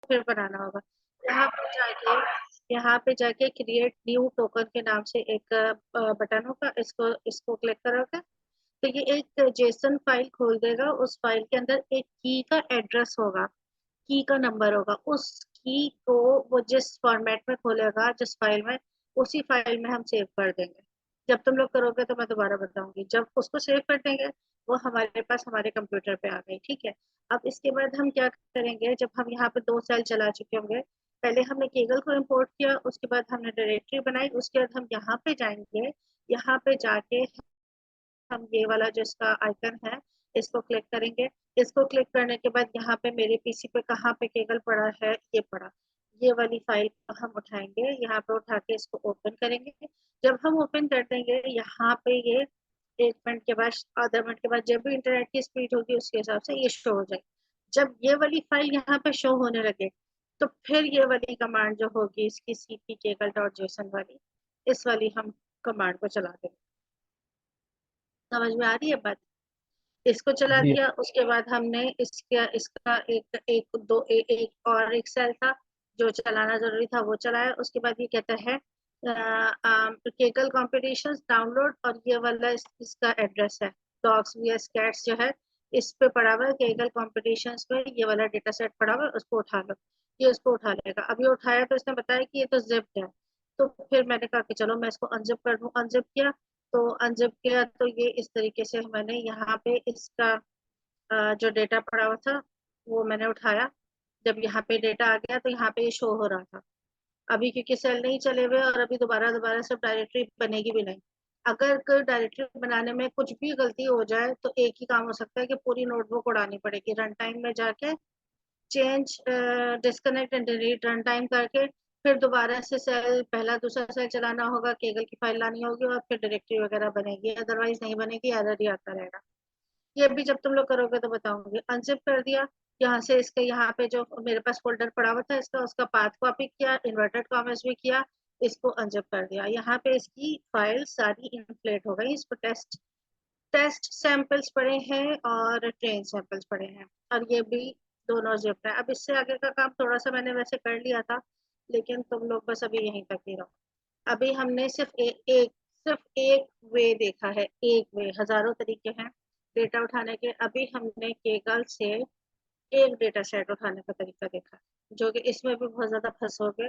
फिर बनाना होगा। यहाँ पे जाके क्रिएट न्यू टोकन के नाम से एक बटन होगा, इसको इसको क्लिक करोगे तो ये एक जेसन फाइल खोल देगा। उस फाइल के अंदर एक की का एड्रेस होगा, की का नंबर होगा। उस की को वो जिस फॉर्मेट में खोलेगा, जिस फाइल में, उसी फाइल में हम सेव कर देंगे। जब तुम लोग करोगे तो मैं दोबारा बताऊंगी। जब उसको सेव कर देंगे वो हमारे पास हमारे कंप्यूटर पे आ गई, ठीक है। अब इसके बाद हम क्या करेंगे, जब हम यहाँ पे 2 सेल चला चुके होंगे, पहले हमने केगल को इंपोर्ट किया, उसके बाद हमने डायरेक्टरी बनाई, उसके बाद हम यहाँ पे जाएंगे। यहाँ पे जाके हम ये वाला जो इसका आइकन है इसको क्लिक करेंगे। इसको क्लिक करने के बाद यहाँ पे मेरे पीसी पे कहाँ पे केबल पड़ा है, ये पड़ा, ये वाली फाइल हम उठाएंगे, यहाँ पे उठा के इसको ओपन करेंगे। जब हम ओपन कर देंगे यहाँ पे ये 1 मिनट के बाद, आधा मिनट के बाद, जब भी इंटरनेट की स्पीड होगी उसके हिसाब से ये शो हो जाएगी। जब ये वाली फाइल यहाँ पे शो होने लगे तो फिर ये वाली कमांड जो होगी इसकी cp केबल डॉट जेसन वाली, इस वाली हम कमांड को चला देंगे। समझ में आ रही है बात? इसको चला जी। दिया, उसके बाद हमने इसका इसका एक एक दो एक और एक सेल था जो चलाना जरूरी था, वो चलाया। उसके बाद ये कहता है केगल कॉम्पिटिशन डाउनलोड, और ये वाला इसका एड्रेस है डॉग्स वीएस कैट्स जो है, इस पे पड़ा हुआ है केगल कॉम्पिटिशन पे, ये वाला डेटा सेट पड़ा हुआ है, उसको उठा लो। ये उसको उठा लेगा। अब ये उठाया तो इसने बताया कि ये तो जिप्ड है। तो फिर मैंने कहा कि चलो मैं इसको अनजिप कर दूं। अनजिप किया तो अनजिप किया तो ये इस तरीके से मैंने यहाँ पे इसका जो डेटा पड़ा हुआ था वो मैंने उठाया। जब यहाँ पे डेटा आ गया तो यहाँ पे ये शो हो रहा था। अभी क्योंकि सेल नहीं चले हुए और अभी दोबारा दोबारा सब डायरेक्टरी बनेगी भी नहीं। अगर कोई डायरेक्टरी बनाने में कुछ भी गलती हो जाए तो एक ही काम हो सकता है कि पूरी नोटबुक उड़ानी पड़ेगी, रन टाइम में जाके change disconnect and delete run time करके फिर दोबारा से सेल, पहला दूसरा सेल चलाना होगा, केगल की फाइल लानी होगी और फिर डायरेक्टरी वगैरह बनेगी, अदरवाइज नहीं बनेगी, एरर ही आता रहेगा। ये भी जब तुम लोग करोगे तो बताऊंगी। अनजिप कर दिया यहाँ से, इसके यहाँ पे जो मेरे पास फोल्डर पड़ा हुआ था इसका, उसका पाथ कॉपी किया, इन्वर्टेड कॉमेस भी किया, इसको अनजिप कर दिया। यहाँ पे इसकी फाइल सारी इन्फ्लेट हो गई। इसको टेस्ट टेस्ट सैंपल्स पड़े हैं और ट्रेन सैंपल्स पड़े हैं, और ये भी दोनों जिप है। अब इससे आगे का काम थोड़ा सा मैंने वैसे कर लिया था, लेकिन तुम लोग बस अभी यहीं तक ही रहो। अभी हमने सिर्फ एक वे देखा है, एक वे, हजारों तरीके हैं डेटा उठाने के। अभी हमने केगल से एक डेटा सेट उठाने का तरीका देखा, जो कि इसमें भी बहुत ज्यादा फंसोगे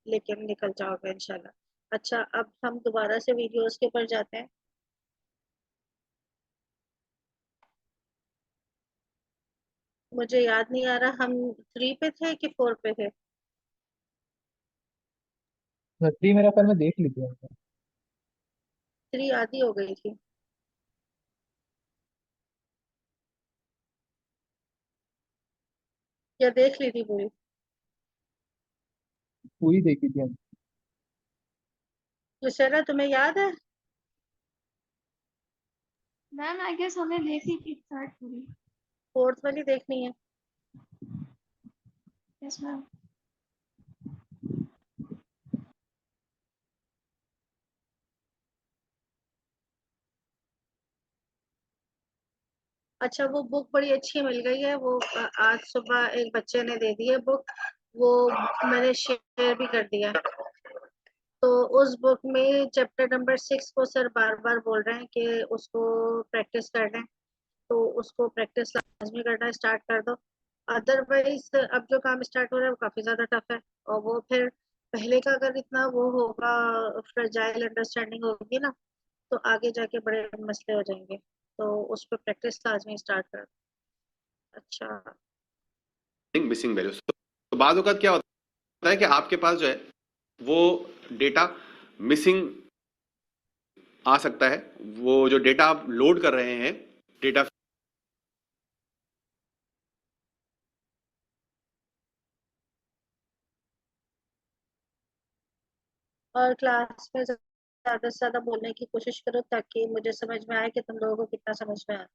लेकिन निकल जाओगे इंशाल्लाह। अच्छा, अब हम दोबारा से वीडियोस के ऊपर जाते हैं। मुझे याद नहीं आ रहा हम 3 पे थे कि 4 पे थे। थ्री मेरा ख्याल में देख लीजिए हमने। 3 आधी हो गई थी या देख ली थी पूरी? पूरी देखी थी हमने। दुशहरा तुम्हें याद है? मैम आई गेस हमने देखी थी थर्ड पूरी। 4th वाली देखनी है? Yes ma'am. अच्छा, वो बुक बड़ी अच्छी मिल गई है, वो आज सुबह एक बच्चे ने दे दी है बुक, वो मैंने शेयर भी कर दिया। तो उस बुक में चैप्टर नंबर 6 को सर बार बार बोल रहे हैं कि उसको प्रैक्टिस कर लें, तो उसको प्रैक्टिस लाजमी करना स्टार्ट कर दो। अदरवाइज अब जो काम स्टार्ट हो रहा है वो काफी ज्यादा टफ है, और वो फिर पहले का अगर इतना वो होगा, फ्रेजाइल अंडरस्टैंडिंग होगी ना, तो आगे जाके बड़े मसले हो जाएंगे। तो उस पर प्रैक्टिस लाजमी स्टार्ट कर दो। अच्छा। Missing values. तो बाद वक्त क्या होता है कि आपके पास जो है वो डेटा मिसिंग आ सकता है। वो जो डेटा आप लोड कर रहे हैं, डेटा और क्लास में ज्यादा से ज्यादा बोलने की कोशिश करो ताकि मुझे समझ में आए कि तुम लोगों को कितना समझ में आया।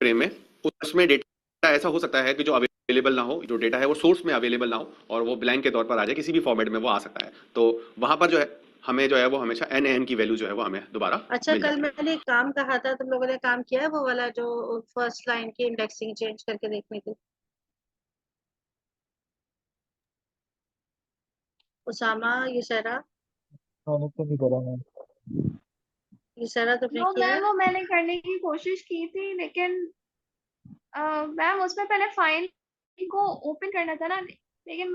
फ्रेम में, उसमें डेटा ऐसा हो सकता है कि जो अवेलेबल ना हो, जो डेटा है वो सोर्स में अवेलेबल ना हो और वो ब्लैंक के तौर पर आ जाए, किसी भी फॉर्मेट में वो आ सकता है। तो वहां पर जो है हमें जो है वो हमेशा NaN की वैल्यू जो है वो हमें दोबारा अच्छा, मिल कल जाती है। मैंने एक काम कहा था, तुम लोगों ने काम किया है वो वाला जो फर्स्ट लाइन की इंडेक्सिंग चेंज करके देखने की? उसामा, युसैरा, मैंने तो नहीं करा मैम। युसैरा तुमने नो किया है? मैम, वो मैंने करने की कोशिश की थी, लेकिन मैम उसमें पहले फाइल को ओपन करना था ना, लेकिन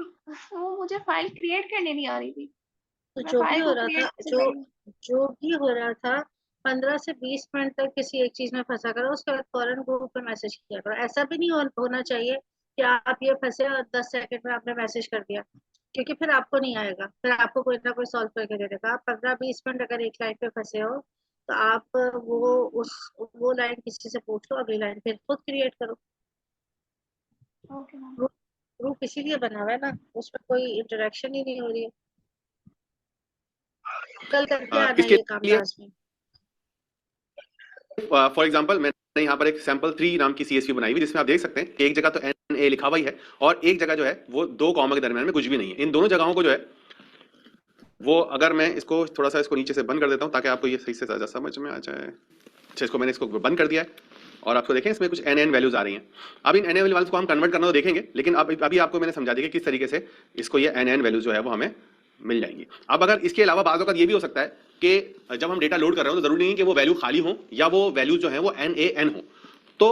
वो मुझे फाइल क्रिएट करने नहीं आ रही थी। तो मैं जो भी फाइल हो को रहा था, क्रिएट कैसे जो करूँ? जो भी हो रहा था, 15 से 20 मिनट तक किसी एक चीज में फंसा करो, उसके बाद फौरन ग्रुप पे मैसेज किया करो। ऐसा भी नहीं होना चाहिए कि आप ये फंसे और 10 सेकंड में आपने मैसेज कर दिया, क्योंकि फिर आपको नहीं आएगा, फिर आपको कोई ना कोई सॉल्व करके दे देगा। आप 15-20 मिनट अगर एक लाइन पे फंसे हो, तो आप वो लाइन किसी से पूछ लो, अगली लाइन फिर खुद क्रिएट करो। Okay ma'am. ग्रुप इसीलिए बना हुआ है ना, उसमें कोई इंटरेक्शन ही नहीं हो रही है। कल करके आना इसके ये काम लिए लाजमी। फॉर एग्जांपल मैंने यहाँ पर एक सैंपल 3 नाम की CSV बनाई हुई, जिसमें आप देख सकते हैं कि एक जगह तो NA लिखा हुआ ही है और एक जगह जो है वो 2 कॉमा के दरमियान में कुछ भी नहीं है। इन दोनों जगहों को जो है वो, अगर मैं इसको थोड़ा सा इसको नीचे से बंद कर देता हूँ ताकि आपको ये सही से ज़्यादा समझ में आ जाए। अच्छा, इसको मैंने इसको बंद कर दिया है और आपको देखें इसमें कुछ NaN वैल्यूज आ रही हैं। अब इन NaN वैल्यूज को हम कन्वर्ट करना तो देखेंगे, लेकिन अब अभी आपको मैंने समझा दिया कि किस तरीके से इसको ये NaN वैल्यूज जो है वो हमें मिल जाएंगी। अब अगर इसके अलावा बाज़ औक़ात ये भी हो सकता है कि जब हम डेटा लोड कर रहे हो तो जरूरी नहीं है कि वो वैल्यू खाली हो या वो वैल्यू जो है वो NaN हो। तो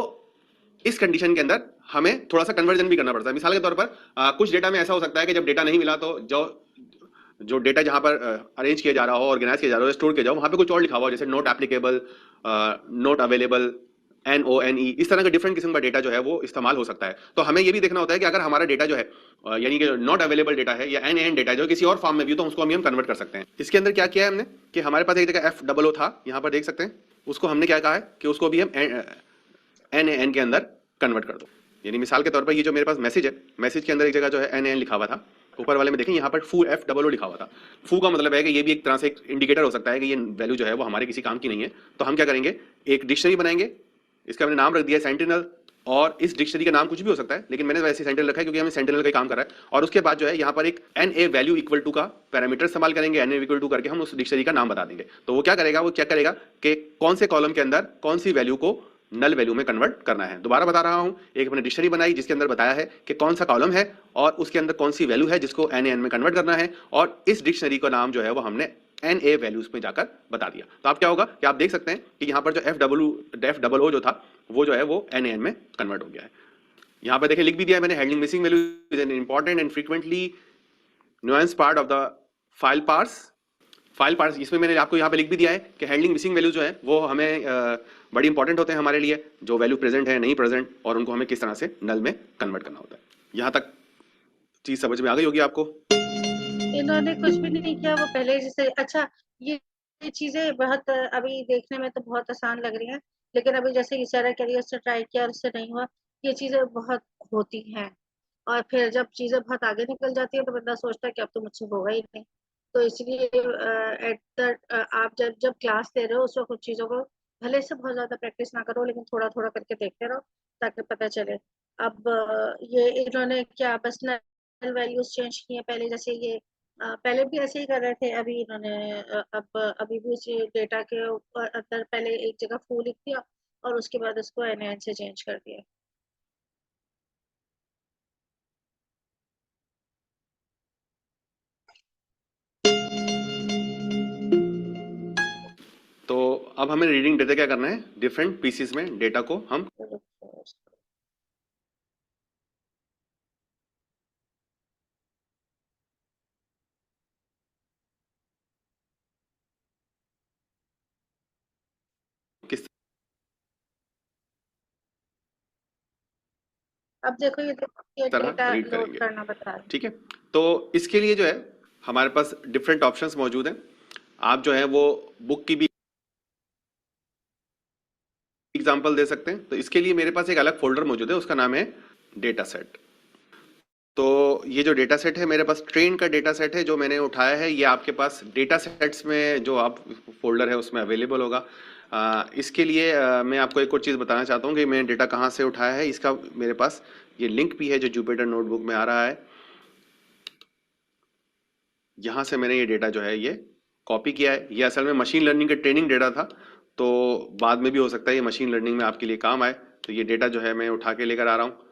इस कंडीशन के अंदर हमें थोड़ा सा कन्वर्जन भी करना पड़ता है। मिसाल के तौर पर कुछ डेटा में ऐसा हो सकता है कि जब डेटा नहीं मिला तो जो डेटा जहां पर अरेंज किया जा रहा हो, ऑर्गेनाइज किया जा रहा हो, स्टोर किया जाओ, वहां पे कुछ और लिखा हुआ हो, जैसे not applicable, not available, NONE, इस तरह का डिफरेंट किस्म का डेटा जो है वो इस्तेमाल हो सकता है। तो हमें ये भी देखना होता है कि अगर हमारा डेटा जो है यानी कि नॉट अवेलेबल डेटा है या NaN डेटा जो किसी और फॉर्म में भी हो, तो उसको हम कन्वर्ट कर सकते हैं। इसके अंदर क्या किया है हमने कि हमारे पास एक जगह FOO था, यहाँ पर देख सकते हैं, उसको हमने क्या कहा है कि उसको भी हम NaN के अंदर कन्वर्ट कर दो। यानी मिसाल के तौर पर ये जो मेरे पास मैसेज है, मैसेज के अंदर एक जगह जो है NaN लिखा हुआ था, ऊपर वाले में देखें यहाँ पर FOO लिखा हुआ था। फू का मतलब है कि ये भी एक तरह से एक इंडिकेटर हो सकता है कि ये वैल्यू जो है वो हमारे किसी काम की नहीं है। तो हम क्या करेंगे, एक डिक्शनरी बनाएंगे, इसका हमने नाम रख दिया सेंटिनल, और इस डिक्शनरी का नाम कुछ भी हो सकता है, लेकिन मैंने वैसे सेंटिनल रखा है क्योंकि हमें सेंटिनल का काम कर रहा है। और उसके बाद जो है यहाँ पर एक NA वैल्यू इक्वल टू का पैरामीटर इस्तेमाल करेंगे, NA इक्वल टू करके हम उस डिक्शनरी का नाम बता देंगे। तो वो क्या करेगा, वो चेक करेगा कि कौन से कॉलम के अंदर कौन सी वैल्यू को नल वैल्यू में कन्वर्ट करना है। दोबारा बता रहा हूं, एक मैंने डिक्शनरी बनाई जिसके अंदर बताया है कि कौन सा कॉलम है और उसके अंदर कौन सी वैल्यू है जिसको NaN में कन्वर्ट करना है, और इस डिक्शनरी का नाम जो है वो हमने NA वैल्यूज में जाकर बता दिया। तो आप क्या होगा कि आप देख सकते हैं कि यहाँ पर जो FOO जो था वो जो है वो NaN में कन्वर्ट हो गया है। यहाँ पर देखिए लिख भी दिया है मैंने, handling missing value is an important and frequently nuance part of the file parse. इसमें मैंने आपको यहाँ पे लिख भी दिया है कि हैंडलिंग मिसिंग वैल्यू जो है वो हमें बड़ी इंपॉर्टेंट होते हैं हमारे लिए, जो वैल्यू प्रेजेंट है नहीं प्रेजेंट, और उनको हमें किस तरह से नल में कन्वर्ट करना होता है। यहाँ तक चीज समझ में आ गई होगी आपको? इन्होंने कुछ भी नहीं किया, वो पहले जैसे। अच्छा, ये चीजें बहुत अभी देखने में तो बहुत आसान लग रही हैं, लेकिन अभी जैसे इशारा करिए, उससे ट्राई किया और उससे नहीं हुआ, ये चीजें बहुत होती हैं। और फिर जब चीजें बहुत आगे निकल जाती है तो बंदा सोचता है कि अब तो मुझसे होगा ही नहीं। तो इसलिए आप जब जब क्लास ले रहे हो उस वक्त कुछ चीजों को भले से बहुत ज्यादा प्रैक्टिस ना करो, लेकिन थोड़ा थोड़ा करके देखते रहो ताकि पता चले। अब ये इन्होंने क्या बस नल वैल्यूज चेंज किए पहले, जैसे ये पहले भी ऐसे ही कर रहे थे। अभी इन्होंने अब अभी भी उस डेटा के ऊपर अंदर पहले एक जगह फू लिख दिया और उसके बाद उसको NaN से चेंज कर दिया। तो अब हमें रीडिंग डेटा क्या करना है, डिफरेंट पीसेस में डेटा को हम किस अब देखो ये तरह डेटा रीड लोड करेंगे, करना बता रहा है। ठीक है। तो इसके लिए जो है हमारे पास डिफरेंट ऑप्शंस मौजूद हैं। आप जो है वो बुक की भी एग्जांपल दे सकते हैं। तो इसके लिए मेरे पास एक अलग फोल्डर मौजूद है, उसका नाम है डेटा सेट। तो ये जो डेटा सेट है मेरे पास ट्रेन का डेटा सेट है जो मैंने उठाया है, ये आपके पास डेटा सेट्स में जो आप फोल्डर है उसमें अवेलेबल होगा। इसके लिए मैं आपको एक और चीज़ बताना चाहता हूँ कि मैं डेटा कहाँ से उठाया है। इसका मेरे पास ये लिंक भी है जो जुपिटर नोटबुक में आ रहा है। यहाँ से मैंने ये डेटा जो है ये कॉपी किया है। ये असल में मशीन लर्निंग का ट्रेनिंग डेटा था, तो बाद में भी हो सकता है ये मशीन लर्निंग में आपके लिए काम आए। तो ये डेटा जो है मैं उठा के लेकर आ रहा हूँ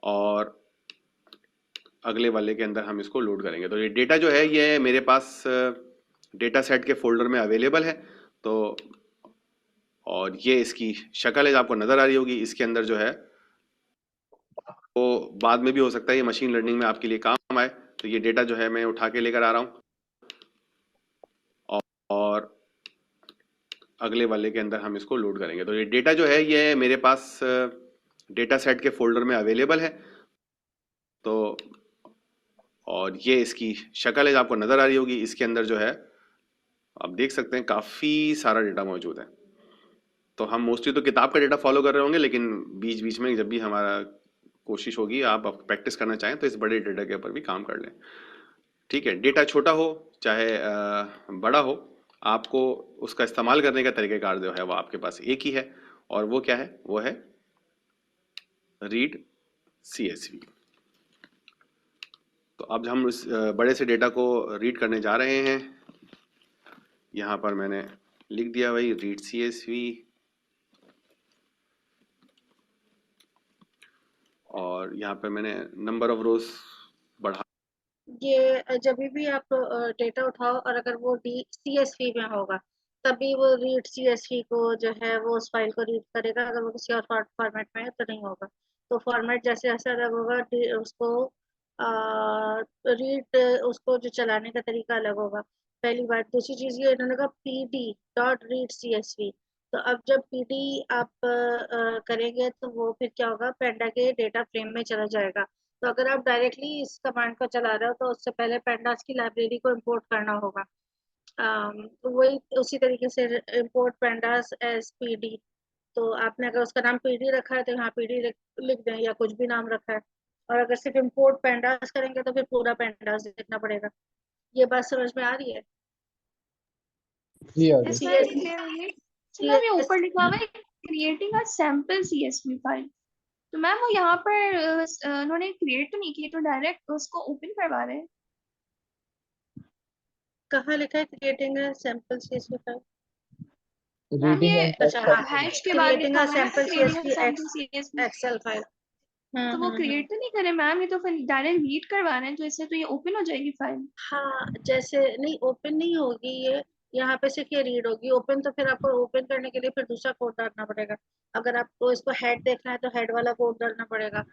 और अगले वाले के अंदर हम इसको लोड करेंगे। तो ये डेटा जो है ये मेरे पास डेटा सेट के फोल्डर में अवेलेबल है। तो और ये इसकी शक्ल है जो आपको नजर आ रही होगी। इसके अंदर जो है वो बाद में भी हो सकता है ये मशीन लर्निंग में आपके लिए काम आए। तो ये डेटा जो है मैं उठा के लेकर आ रहा हूँ और अगले वाले के अंदर हम इसको लोड करेंगे। तो ये डेटा जो है ये मेरे पास डेटा सेट के फोल्डर में अवेलेबल है। तो और ये इसकी शक्ल है जो आपको नजर आ रही होगी। इसके अंदर जो है आप देख सकते हैं काफी सारा डेटा मौजूद है। तो हम मोस्टली तो किताब का डेटा फॉलो कर रहे होंगे, लेकिन बीच बीच में जब भी हमारा कोशिश होगी आप प्रैक्टिस करना चाहें तो इस बड़े डेटा के ऊपर भी काम कर लें। ठीक है, डेटा छोटा हो चाहे बड़ा हो, आपको उसका इस्तेमाल करने का तरीक़ाकार जो है वो आपके पास एक ही है, और वो क्या है, वो है रीड CSV। तो अब हम इस बड़े से डेटा को रीड करने जा रहे हैं। यहाँ पर मैंने लिख दिया भाई रीड CSV, और यहाँ पे मैंने नंबर ऑफ रोज बढ़ा। ये जब भी आप डेटा उठाओ और अगर वो CSV में होगा तभी वो रीड CSV को जो है वो उस फाइल को रीड करेगा। अगर वो किसी और फॉर्मेट में है तो नहीं होगा। तो फॉर्मेट जैसे जैसे अलग होगा उसको रीड उसको जो चलाने का तरीका अलग होगा। पहली बात। दूसरी चीज ये इन्होंने कहा PD.read.CSV। तो अब जब PD आप करेंगे तो वो फिर क्या होगा, पेंडा के डेटा फ्रेम में चला जाएगा। तो अगर आप डायरेक्टली इस कमांड को चला रहे हो तो उससे पहले पेंडास की लाइब्रेरी को इंपोर्ट करना होगा। तो वही उसी तरीके से इंपोर्ट पेंडास एज PD। तो आपने अगर उसका नाम PD रखा है तो यहाँ PD लिख दें, या कुछ भी नाम रखा है। और अगर सिर्फ इंपोर्ट पेंडास करेंगे तो फिर पूरा पेंडास लिखना पड़ेगा। ये बात समझ में आ रही है? जी आ गई। इसमें नहीं clear होगी। तो मैम ये ऊपर लिखा हुआ है creating a sample CSV file. तो मैम वो यहाँ पर उन्होंने क्रिएट तो नहीं की, तो डायरेक्ट उसको ओपन करवा रहे हैं। कहाँ लिखा है creating sample CSV file? Ma'am reading ये एंड अच्छा, हैश के बाद क्रिएटिंग लिखा अ हुआ है ना sample creating a CSV sample CSV। Excel file. तो वो क्रिएट तो नहीं करे मैम, ये तो फिर डायरेक्ट रीड करवा रहे हैं, तो इससे तो ये ओपन हो जाएगी फाइल। हाँ, जैसे नहीं ओपन नहीं होगी ये, यहाँ पे सिर्फ ये रीड होगी। ओपन तो फिर आपको ओपन करने के लिए फिर दूसरा कोड डालना पड़ेगा। अगर आपको इसको हेड देखना है तो हेड वाला कोड डालना पड़ेगा,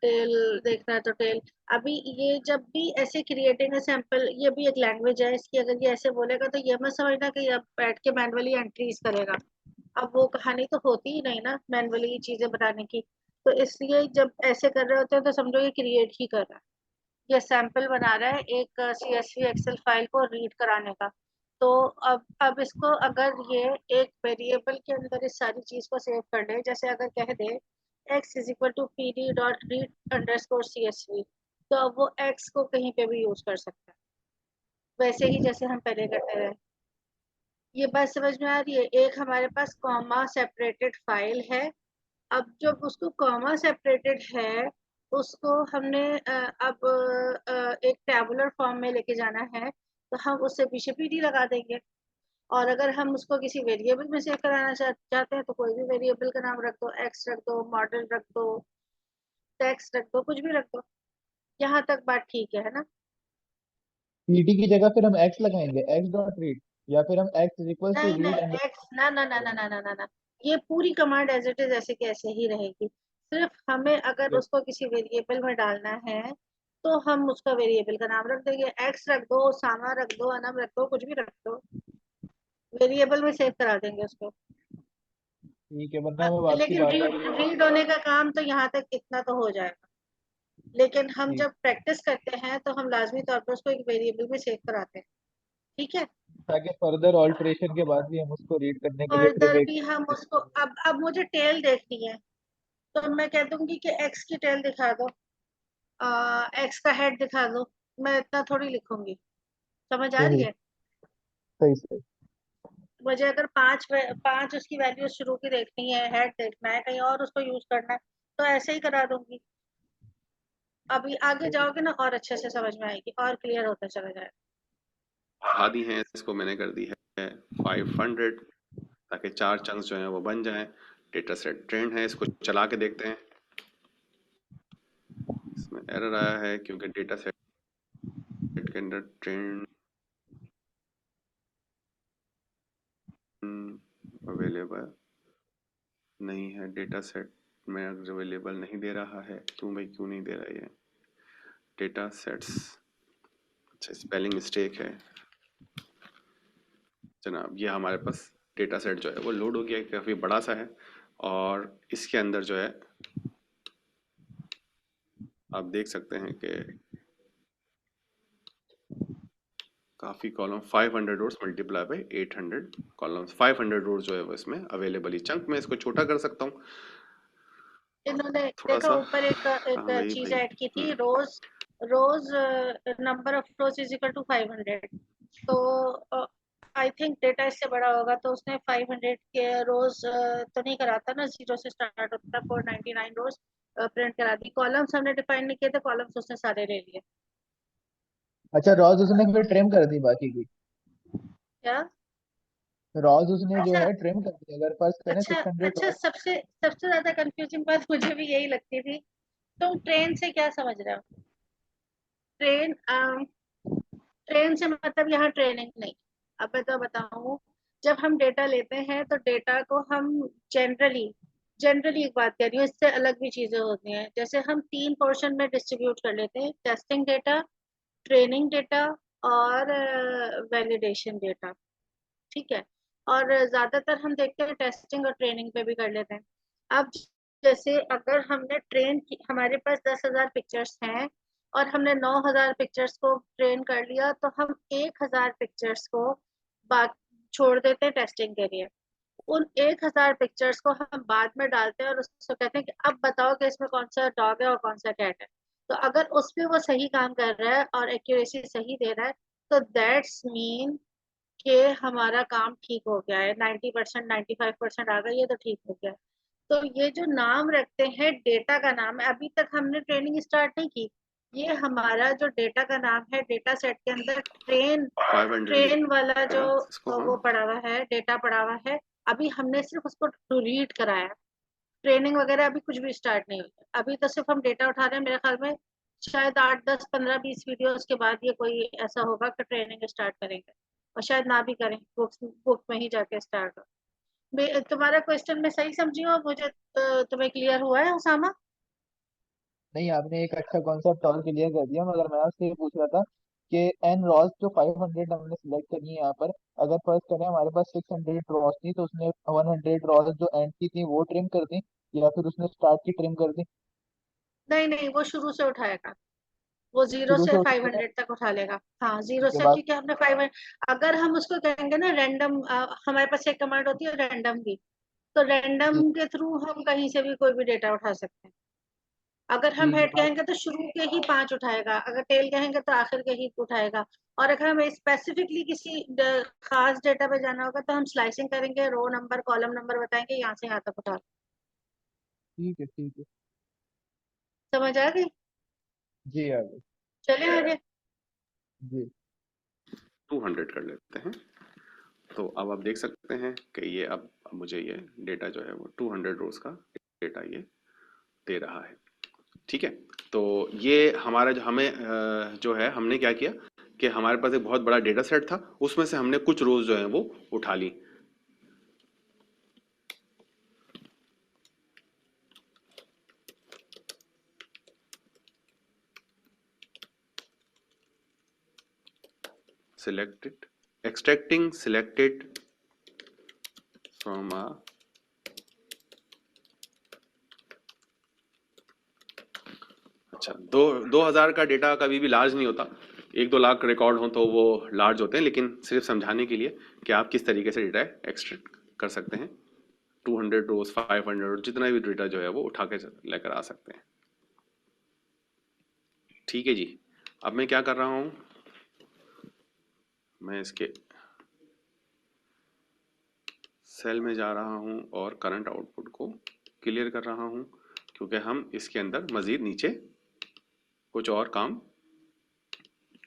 टेल देखना है तो टेल। अभी ये जब भी ऐसे क्रिएटिंग सैंपल, ये भी एक लैंग्वेज है इसकी। अगर ये ऐसे बोलेगा तो ये मत समझना कि अब बैठ के मैनुअली एंट्रीज करेगा। अब वो कहानी तो होती ही नहीं ना मैनुअली चीजें बनाने की। तो इसलिए जब ऐसे कर रहे होते हैं तो समझो ये क्रिएट ही कर रहा है, ये सैंपल बना रहा है एक CSV एक्सेल फाइल को रीड कराने का। तो अब इसको अगर ये एक वेरिएबल के अंदर इस सारी चीज को सेव कर ले, जैसे अगर कह दे x is equal to PD.read_CSV, तो अब वो x को कहीं पे भी यूज कर सकता है, वैसे ही जैसे हम पहले करते रहे। ये बात समझ में आ रही है? एक हमारे पास कॉमा सेपरेटेड फाइल है। अब जब उसको कॉमा सेपरेटेड है उसको हमने अब एक टेबुलर फॉर्म में लेके जाना है, तो हम उससे पीछे PD लगा देंगे। और अगर हम उसको किसी वेरिएबल में सेव कराना चाहते हैं तो कोई भी वेरिएबल का नाम रख दो, x रख दो, मॉडल रख दो, टेक्स्ट रख दो, कुछ भी रख दो। यहाँ तक बात ठीक है ना? PD की जगह फिर हम x लगाएंगे, x.read, या फिर हम x इज इक्वल टू नहीं रीड नहीं, एंड। x ना ना ना ना ना ना ना ना, ये पूरी कमांड एज इट इज ऐसे के ऐसे ही रहेगी। सिर्फ हमें अगर उसको किसी वेरिएबल में डालना है तो हम उसका वेरिएबल का नाम रख देंगे। x रख दो, सामा रख दो, अनम रख दो, कुछ भी रख दो, वेरिएबल में सेव करा देंगे उसको। ठीक है, वरना हम आपकी लेकिन बात आ रीड रही है। रीड होने का काम तो यहाँ तक इतना तो हो जाएगा। लेकिन हम ठीक, जब प्रैक्टिस करते हैं तो हम लाजमी तौर पर उसको एक वेरिएबल में सेव कराते हैं। ठीक है? ताकि फर्दर ऑल्टरेशन के बाद भी हम उसको रीड करने के लिए फिर फर्दर एक। भी हम उसको अब मुझे टेल देखनी है तो मैं कह दूंगी कि एक्स की टेल दिखा दो, एक्स का हेड दिखा दो। मैं इतना थोड़ी लिखूंगी, समझ आ रही सही है? सही सही। मुझे अगर पांच उसकी वैल्यू शुरू की देखनी है, हेड देखना है, कहीं और उसको यूज करना है, तो ऐसे ही करा दूंगी। अभी आगे जाओगे ना और अच्छे से समझ में आएगी और क्लियर होता चला जाएगा। बढ़ा दी है, इसको मैंने कर दी है 500 ताकि 4 चंक्स जो हैं वो बन जाएं। डेटा सेट ट्रेंड है, इसको चला के देखते हैं। इसमें एरर आया है क्योंकि डेटा सेट के अंदर ट्रेंड अवेलेबल नहीं है, डेटा सेट में अवेलेबल नहीं दे रहा है। क्यों भाई, क्यों नहीं दे रहा है ये डेटा सेट्स? अच्छा, स्पेलिंग मिस्टेक है जनाब। ये हमारे पास डेटा सेट जो है वो लोड हो गया है, काफ़ी बड़ा सा है और इसके अंदर जो है आप देख सकते हैं कि काफ़ी column 500 rows multiply by 800 columns, 500 rows जो है वो इसमें अवेलेबल ही। चंक में इसको छोटा कर सकता हूँ इन्होंने थोड़ा देखा सा। ऊपर एक हाँ भाई चीज भाई, ऐड की थी, rows number of rows is equal to 500। तो आई थिंक डेटा इससे बड़ा होगा, तो उसने 500 के रोज तो नहीं कराता ना, 0 से स्टार्ट होता है, 499 रोज प्रिंट करा दी। कॉलम्स हमने डिफाइन नहीं किए थे, कॉलम्स उसने सारे ले लिए। अच्छा, रॉज उसने फिर ट्रिम कर दी बाकी की। क्या? रॉज उसने जो अच्छा है ट्रिम कर दी। अगर फर्स्ट करें अच्छा 600 अच्छा, रॉज। सबसे सबसे ज्यादा कंफ्यूजिंग बात मुझे भी यही लगती थी, तुम ट्रेन से क्या समझ रहे हो? ट्रेन ट्रेन से मतलब यहाँ ट्रेनिंग नहीं। अब मैं तो बताऊँ, जब हम डेटा लेते हैं तो डेटा को हम जनरली जनरली एक बात कह रही हूँ, इससे अलग भी चीजें होती हैं। जैसे हम 3 पोर्शन में डिस्ट्रीब्यूट कर लेते हैं, टेस्टिंग डेटा, ट्रेनिंग डेटा और वैलिडेशन डेटा। ठीक है। और ज्यादातर हम देखते हैं टेस्टिंग और ट्रेनिंग पे भी कर लेते हैं। अब जैसे अगर हमने ट्रेन की, हमारे पास 10,000 पिक्चर्स हैं और हमने 9,000 पिक्चर्स को ट्रेन कर लिया, तो हम 1,000 पिक्चर्स को बाद छोड़ देते हैं टेस्टिंग के लिए। उन 1,000 पिक्चर्स को हम बाद में डालते हैं और उसको कहते हैं कि अब बताओ कि इसमें कौन सा डॉग है और कौन सा कैट है। तो अगर उसमें वो सही काम कर रहा है और एक्यूरेसी सही दे रहा है, तो दैट्स मीन कि हमारा काम ठीक हो गया है, 90%, 95% आ गई है तो ठीक हो गया है। तो ये जो नाम रखते हैं डेटा का नाम है, अभी तक हमने ट्रेनिंग स्टार्ट नहीं की। ये हमारा जो डेटा का नाम है, डेटा सेट के अंदर ट्रेन 500 ट्रेन वाला है जो ना इसको। हाँ, वो पड़ा हुआ है, डेटा पड़ा हुआ है। अभी हमने सिर्फ उसको रीड कराया, ट्रेनिंग वगैरह अभी कुछ भी स्टार्ट नहीं हुई। अभी तो सिर्फ हम डेटा उठा रहे हैं। मेरे ख्याल में शायद 8, 10, 15, 20 वीडियोस के बाद ये कोई ऐसा होगा कि ट्रेनिंग स्टार्ट करेंगे, और शायद ना भी करें, बुक में ही जाके स्टार्ट हो। तुम्हारा क्वेश्चन मैं सही समझी हूँ मुझे, तुम्हें क्लियर हुआ है उसामा? नहीं, आपने एक अच्छा कॉन्सेप्ट और क्लियर कर दिया, मगर मैं आपसे ये पूछ रहा था कि एन रॉस जो 500 हमने सिलेक्ट करनी है यहाँ पर, अगर फर्स्ट करें हमारे पास 600 रॉस थी तो उसने 100 रॉस जो एंड की थी वो ट्रिम कर दी, या फिर उसने स्टार्ट की ट्रिम कर दी? नहीं नहीं, वो शुरू से उठाएगा, वो 0 शुरू से से उठाएगा। 500 तक उठा लेगा। हाँ, 0 उसके से, बाद क्योंकि हमने 500, अगर हम उसको कहेंगे ना रैंडम, हमारे पास एक कमांड होती है रैंडम की, तो रैंडम ठीक के थ्रू हम कहीं से भी कोई भी डेटा उठा सकते हैं। अगर हम ठीक है हेड कहेंगे तो शुरू के ही 5 उठाएगा, अगर टेल कहेंगे तो आखिर के ही उठाएगा। और अगर हमें स्पेसिफिकली किसी खास डेटा पे जाना होगा तो हम स्लाइसिंग करेंगे, रो नंबर कॉलम नंबर बताएंगे, यहाँ से यहाँ तक उठा। ठीक है ठीक है। समझ आ गई? जी आगे। चले आगे। जी। 200 कर लेते हैं। तो अब आप देख सकते हैं कि ये अब मुझे ये डेटा जो है वो 200 रोज का डेटा ये दे रहा है। ठीक है, तो ये हमारा जो हमें जो है हमने क्या किया कि हमारे पास एक बहुत बड़ा डेटा सेट था, उसमें से हमने कुछ रोज जो है वो उठा ली। selected extracting selected from a अच्छा, 2000 का डेटा कभी भी लार्ज नहीं होता। 1-2 लाख रिकॉर्ड हो तो वो लार्ज होते हैं, लेकिन सिर्फ समझाने के लिए कि आप किस तरीके से डेटा एक्सट्रैक्ट कर सकते हैं। 200 रोज, 500 रोज, जितना भी डेटा जो है वो उठा के लेकर आ सकते हैं। ठीक है जी, अब मैं क्या कर रहा हूँ, मैं इसके सेल में जा रहा हूँ और करंट आउटपुट को क्लियर कर रहा हूँ, क्योंकि हम इसके अंदर मजीद नीचे कुछ और काम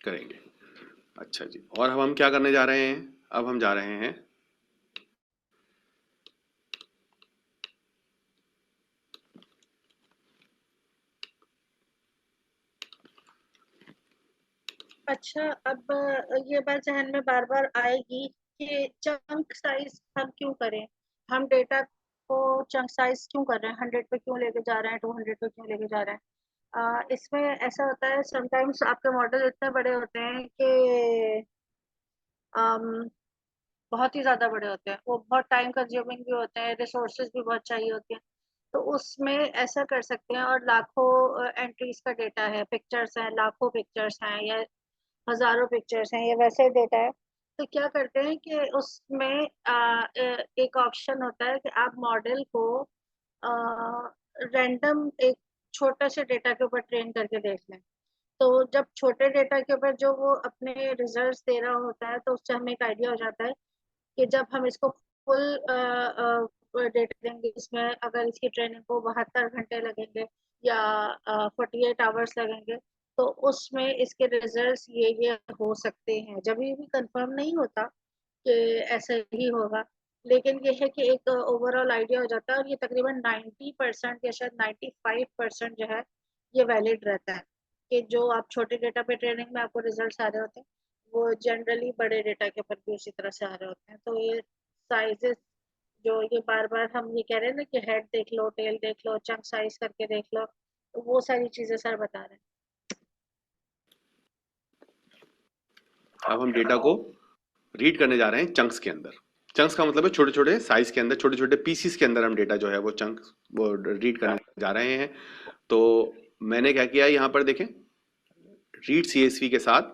करेंगे। अच्छा जी, और अब हम क्या करने जा रहे हैं? अब हम जा रहे हैं अच्छा, अब ये बात जहन में बार बार आएगी कि चंक साइज हम क्यों करें, हम डेटा को चंक साइज क्यों कर रहे हैं, 100 पे क्यों लेके जा रहे हैं, 200 पे क्यों लेके जा रहे हैं। इसमें ऐसा होता है समटाइम्स आपके मॉडल इतने बड़े होते हैं कि बहुत ही ज्यादा बड़े होते हैं, वो बहुत टाइम कंज्यूमिंग भी होते हैं, रिसोर्सेज भी बहुत चाहिए होते हैं। तो उसमें ऐसा कर सकते हैं, और लाखों एंट्रीज का डेटा है, पिक्चर्स हैं, लाखों पिक्चर्स हैं या हजारों पिक्चर्स हैं, ये वैसे डेटा है। तो क्या करते हैं कि उसमें एक ऑप्शन होता है कि आप मॉडल को रैंडम एक छोटे से डेटा के ऊपर ट्रेन करके देख लें। तो जब छोटे डेटा के ऊपर जो वो अपने रिजल्ट्स दे रहा होता है, तो उससे हमें एक आइडिया हो जाता है कि जब हम इसको फुल डेटा देंगे, इसमें अगर इसकी ट्रेनिंग को 72 घंटे लगेंगे या 48 आवर्स लगेंगे, तो उसमें इसके रिजल्ट्स ये हो सकते हैं। जब ये भी कंफर्म नहीं होता कि ऐसा ही होगा, लेकिन ये है कि एक ओवरऑल आइडिया हो जाता है, और ये तकरीबन 90% या शायद 95% जो है ये वैलिड रहता है कि जो आप छोटे डेटा पे ट्रेनिंग में आपको रिजल्ट्स आ रहे होते हैं, वो जनरली बड़े डेटा के ऊपर भी उसी तरह से आ रहे होते हैं। तो ये साइजेस जो ये बार बार हम ये कह रहे हैं ना कि हेड देख लो, टेल देख लो, चंक साइज करके देख लो, तो वो सारी चीजें सर बता रहे हैं। अब हम डेटा को रीड करने जा रहे हैं चंक्स के अंदर। चंक्स का मतलब है छोटे छोटे साइज के अंदर, छोटे छोटे पीसीस के अंदर हम डेटा जो है वो चंक वो रीड करने जा रहे हैं। तो मैंने क्या किया, यहाँ पर देखें, रीड सीएसवी के साथ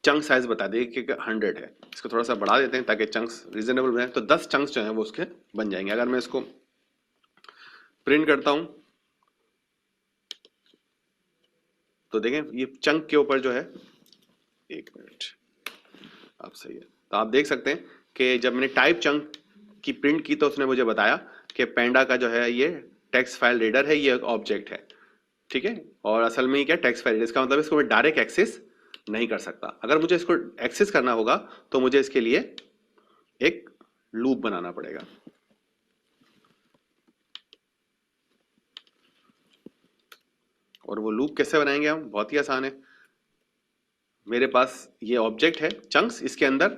चंक साइज बता दें कि 100 है। इसको थोड़ा सा बढ़ा देते हैं ताकि चंक्स रीजनेबल बने। तो 10 चंक्स जो हैं वो उसके बन जाएंगे। अगर मैं इसको प्रिंट करता हूं तो देखें ये चंक के ऊपर जो है, एक मिनट, आप सही है। तो आप देख सकते हैं कि जब मैंने टाइप चंक की प्रिंट की तो उसने मुझे बताया कि पेंडा का जो है ये टेक्स्ट फाइल रीडर है, ये एक ऑब्जेक्ट है, ठीक है। और असल में ये क्या टेक्स्ट फाइल, इसका मतलब इसको मैं डायरेक्ट एक्सेस नहीं कर सकता। अगर मुझे इसको एक्सेस करना होगा तो मुझे इसके लिए एक लूप बनाना पड़ेगा। और वो लूप कैसे बनाएंगे हम? बहुत ही आसान है। मेरे पास ये ऑब्जेक्ट है चंक्स, इसके अंदर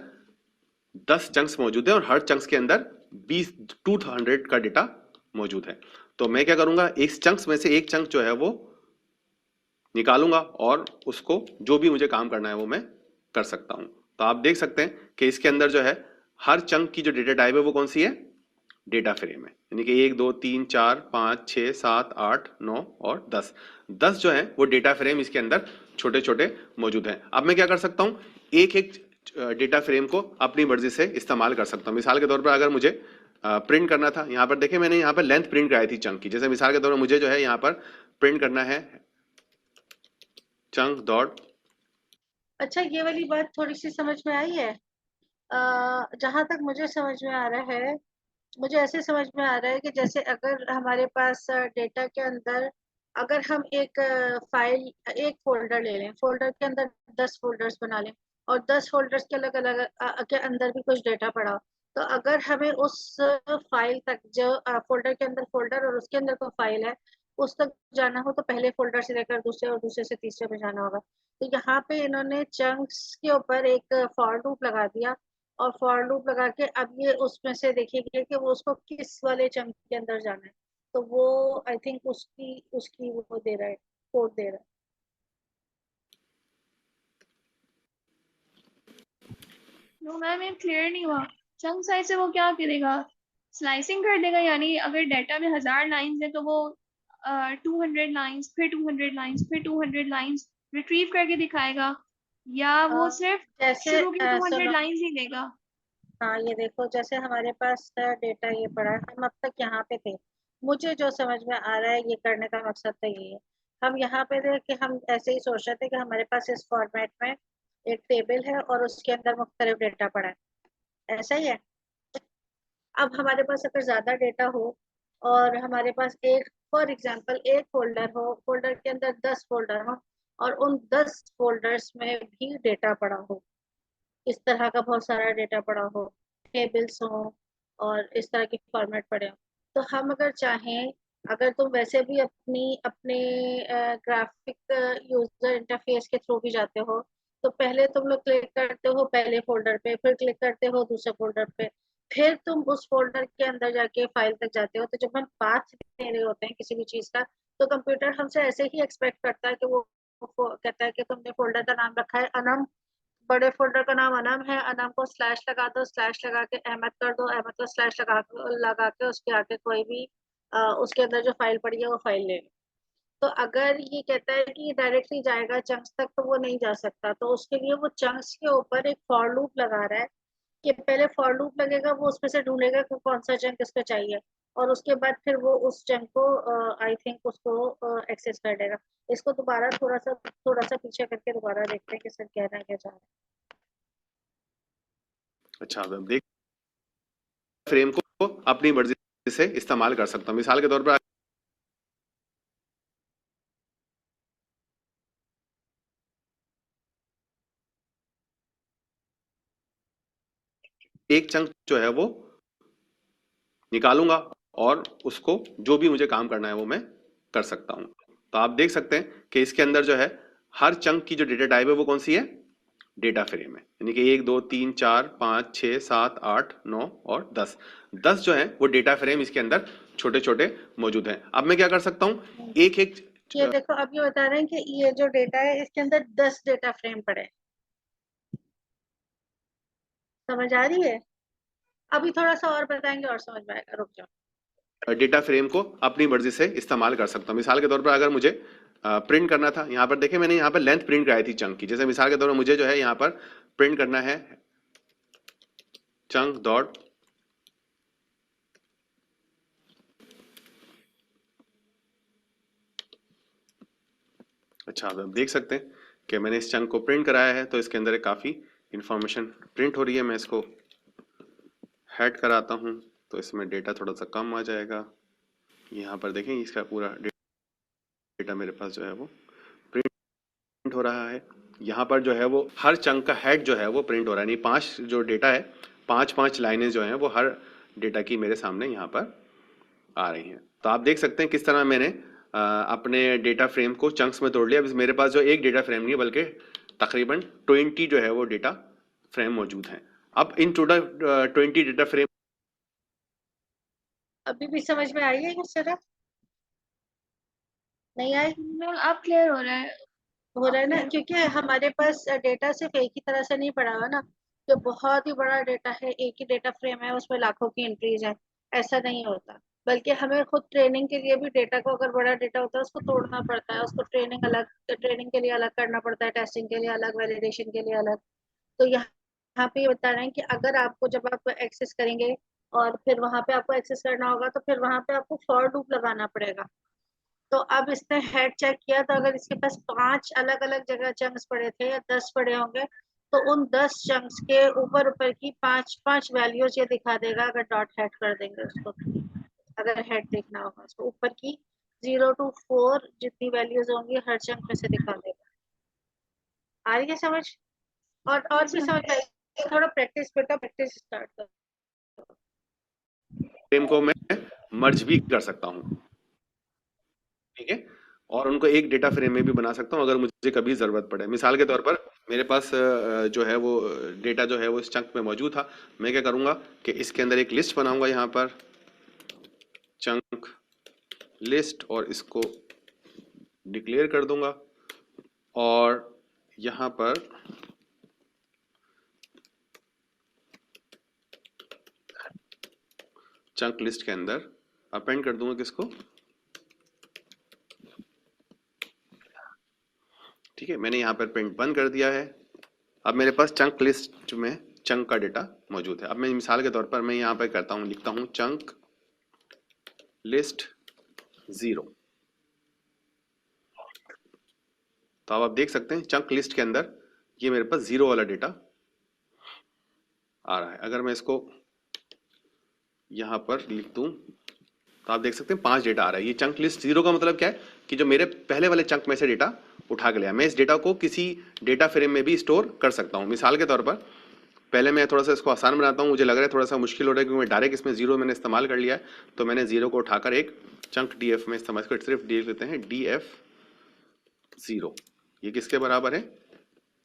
10 चंक्स मौजूद है और हर चंक्स के अंदर 200 का डेटा मौजूद है। तो मैं क्या करूंगा, इस चंक्स में से एक चंक जो है वो निकालूंगा और उसको जो भी मुझे काम करना है वो मैं कर सकता हूं। तो आप देख सकते हैं कि इसके अंदर जो है हर चंक की जो डेटा टाइप है वो कौन सी है? डेटा फ्रेम है। यानी कि 1 2 3 4 5 6 7 8 9 और 10 जो है वो डेटा फ्रेम इसके अंदर छोटे छोटे मौजूद हैं। अब मैं क्या कर सकता हूं, एक एक डेटा फ्रेम को अपनी मर्जी से इस्तेमाल कर सकता हूं। मिसाल के तौर पर अगर मुझे प्रिंट करना था, यहाँ पर देखें मैंने यहाँ पर लेंथ प्रिंट कराई थी चंक की। जैसे मिसाल के तौर पर मुझे जो है यहाँ पर प्रिंट करना है चंक डॉट। अच्छा, ये वाली बात थोड़ी सी समझ में आई है। जहां तक मुझे समझ में आ रहा है, मुझे ऐसे समझ में आ रहा है कि जैसे अगर हमारे पास डेटा के अंदर, अगर हम एक फाइल, एक फोल्डर ले लें, फोल्डर के अंदर 10 फोल्डर्स बना लें, और 10 फोल्डर्स के अलग अलग के अंदर भी कुछ डेटा पड़ा हो, तो अगर हमें उस फाइल तक, जो फोल्डर के अंदर फोल्डर और उसके अंदर कोई फाइल है, उस तक जाना हो, तो पहले फोल्डर से लेकर दूसरे और दूसरे से तीसरे में जाना होगा। तो यहाँ पे इन्होंने चंक्स के ऊपर एक फॉर लूप लगा दिया, और फॉर लूप लगा के अब ये उसमें से देखिए कि वो उसको किस वाले चंक के अंदर जाना है। तो वो आई थिंक उसकी उसकी वो दे रहा है, कोड दे रहा है। नो मैम, ये क्लियर नहीं हुआ। चंक साइज से वो क्या करेगा? स्लाइसिंग कर देगा? यानी अगर डेटा में 1000 लाइंस है तो वो 200 लाइंस, फिर 200 लाइंस, फिर 200 लाइंस रिट्रीव करके दिखाएगा, या वो सिर्फ जैसे शुरू की 200 सुनो, लाइंस ही देगा? हाँ ये देखो, जैसे हमारे पास डेटा ये पड़ा है, हम अब तक यहाँ पे थे। मुझे जो समझ में आ रहा है, ये करने का मकसद तो यही है। हम यहाँ पे थे कि हम ऐसे ही सोच रहे थे कि हमारे पास इस फॉर्मेट में एक टेबल है और उसके अंदर मुख्तलिफ डेटा पड़ा है, ऐसा ही है। अब हमारे पास अगर ज्यादा डेटा हो और हमारे पास एक फॉर एग्जांपल एक फोल्डर हो, फोल्डर के अंदर 10 फोल्डर हो और उन 10 फोल्डर्स में भी डेटा पड़ा हो, इस तरह का बहुत सारा डेटा पड़ा हो, टेबल्स हो और इस तरह के फॉर्मेट पड़े हो, तो हम अगर चाहें, अगर तुम वैसे भी अपने ग्राफिक यूजर इंटरफेस के थ्रू भी जाते हो, तो पहले तुम लोग क्लिक करते हो पहले फोल्डर पे, फिर क्लिक करते हो दूसरे फोल्डर पे, फिर तुम उस फोल्डर के अंदर जाके फाइल तक जाते हो। तो जब हम पाथ दे रहे होते हैं किसी भी चीज का, तो कंप्यूटर हमसे ऐसे ही एक्सपेक्ट करता है कि वो कहता है कि तुमने फोल्डर का नाम रखा है अनम, बड़े फोल्डर का नाम अनम है, अनम को स्लैश लगा दो, स्लैश लगा के अहमद कर दो, अहमद को स्लैश लगा के उसके आगे कोई भी उसके अंदर जो फाइल पड़ी है वो फाइल ले लो। तो अगर ये कहता है कि डायरेक्टली जाएगा चंक्स तक, तो वो नहीं जा सकता, तो उसके लिए वो चंक्स के ऊपर एक फॉर लूप लगा रहा है कि पहले फॉर लूप लगेगा, वो उसमें से ढूंढेगा कि कौन सा चंक इसको चाहिए, और उसके बाद फिर वो उस चंक को आई थिंक उसको एक्सेस कर देगा। इसको दोबारा थोड़ा सा पीछे करके दोबारा देखते हैं कि सर कहना क्या चाह रहे हैं। अच्छा, अब देख फ्रेम को अपनी मर्जी से इस्तेमाल कर सकता हूँ। मिसाल के तौर पर एक चंक जो है वो निकालूंगा और उसको जो भी मुझे काम करना है वो मैं कर सकता हूँ। तो आप देख सकते हैं कि इसके अंदर जो है हर चंक की जो डेटा टाइप है वो कौन सी है, डेटा फ्रेम है, यानी कि 1 2 3 4 5 6 7 8 9 और 10 जो है वो डेटा फ्रेम इसके अंदर छोटे छोटे मौजूद हैं। अब मैं क्या कर सकता हूँ, एक एक ये देखो, अब ये बता रहे हैं कि ये जो डेटा है इसके अंदर 10 डेटा फ्रेम पड़े हैं। समझ आ रही है? अभी थोड़ा सा और बताएंगे और समझ में आएगा, रुक जाओ। डेटा फ्रेम को अपनी मर्जी से इस्तेमाल कर सकता हूँ। मिसाल के तौर पर अगर मुझे प्रिंट करना था, यहाँ पर देखें मैंने यहाँ पर लेंथ प्रिंट कराई थी चंक की। जैसे मिसाल के तौर पर मुझे जो है यहाँ पर प्रिंट करना है चंक डॉट अच्छा, आप देख सकते हैं कि मैंने इस चंक को प्रिंट कराया है, तो इसके अंदर एक काफ़ी इंफॉर्मेशन प्रिंट हो रही है। मैं इसको हेड कराता हूँ तो इसमें डेटा थोड़ा सा कम आ जाएगा। यहाँ पर देखें इसका पूरा डेटा मेरे पास जो है वो प्रिंट हो रहा है। यहाँ पर जो है वो हर चंक का हेड जो है वो प्रिंट हो रहा है, नहीं 5 जो डेटा है 5 लाइनें जो हैं वो हर डेटा की मेरे सामने यहाँ पर आ रही हैं। तो आप देख सकते हैं किस तरह मैंने अपने डेटा फ्रेम को चंक्स में तोड़ लिया। अब मेरे पास जो एक डेटा फ्रेम नहीं बल्कि तकरीबन 20 जो है वो डेटा फ्रेम मौजूद हैं। अब इन टोटल 20 डेटा फ्रेम अभी भी समझ में आई है किस तरह? नहीं आई? अब क्लियर हो रहा है। हो रहा है ना, क्योंकि हमारे पास डेटा सिर्फ एक ही तरह से नहीं पड़ा हुआ ना, जो बहुत ही बड़ा डेटा है, एक ही डेटा फ्रेम है उसमें लाखों की एंट्रीज है, ऐसा नहीं होता। बल्कि हमें खुद ट्रेनिंग के लिए भी डेटा को, अगर बड़ा डेटा होता है उसको तोड़ना पड़ता है, उसको ट्रेनिंग के लिए अलग करना पड़ता है, टेस्टिंग के लिए अलग, वैलिडेशन के लिए अलग। तो यहाँ पे ये बता रहे हैं कि अगर आपको, जब आप एक्सेस करेंगे और फिर वहां पे आपको एक्सेस करना होगा, तो फिर वहां पे आपको फॉर लूप लगाना पड़ेगा। तो अब इसने हेड चेक किया, तो अगर इसके पास 5 अलग अलग जगह चंक्स पड़े थे या 10 पड़े होंगे, तो उन 10 चंक्स के ऊपर ऊपर की 5 वैल्यूज ये दिखा देगा अगर डॉट हेड कर देंगे उसको। अगर हेड देखना होगा उसको, ऊपर की 0 to 4 जितनी वैल्यूज होंगी हर चंक में से दिखा देगा। आ रही है समझ? और भी समझ में आएगी, थोड़ा प्रैक्टिस, बेटा प्रैक्टिस स्टार्ट करो। फ्रेम को मैं मर्ज भी कर सकता हूँ, ठीक है, और उनको एक डेटा फ्रेम में भी बना सकता हूँ अगर मुझे कभी ज़रूरत पड़े। मिसाल के तौर पर मेरे पास जो है वो डेटा जो है वो इस चंक में मौजूद था। मैं क्या करूँगा कि इसके अंदर एक लिस्ट बनाऊंगा, यहाँ पर चंक लिस्ट, और इसको डिक्लेयर कर दूंगा, और यहाँ पर चंक लिस्ट के अंदर अपेंड कर दूंगा किसको, ठीक है, मैंने यहाँ पर प्रिंट बंद कर दिया है। अब मेरे पास चंक लिस्ट में चंक का डेटा मौजूद है। अब मैं मिसाल के तौर पर मैं यहाँ पर करता हूँ, लिखता हूँ चंक लिस्ट 0। तो अब आप देख सकते हैं चंक लिस्ट के अंदर ये मेरे पास 0 वाला डेटा आ रहा है। अगर मैं इसको यहाँ पर लिख दूँ तो तो आप देख सकते हैं 5 डेटा आ रहा है। ये चंक लिस्ट 0 का मतलब क्या है कि जो मेरे पहले वाले चंक में से डेटा उठा के लिया, मैं इस डेटा को किसी डेटा फ्रेम में भी स्टोर कर सकता हूँ। मिसाल के तौर पर पहले मैं थोड़ा सा इसको आसान बनाता हूँ, मुझे लग रहा है थोड़ा सा मुश्किल हो रहा है क्योंकि मैं डायरेक्ट इसमें 0 मैंने इस्तेमाल कर लिया है। तो मैंने 0 को उठाकर एक चंक DF में इस्तेमाल कर सिर्फ DF लेते हैं, DF0। ये किसके बराबर है?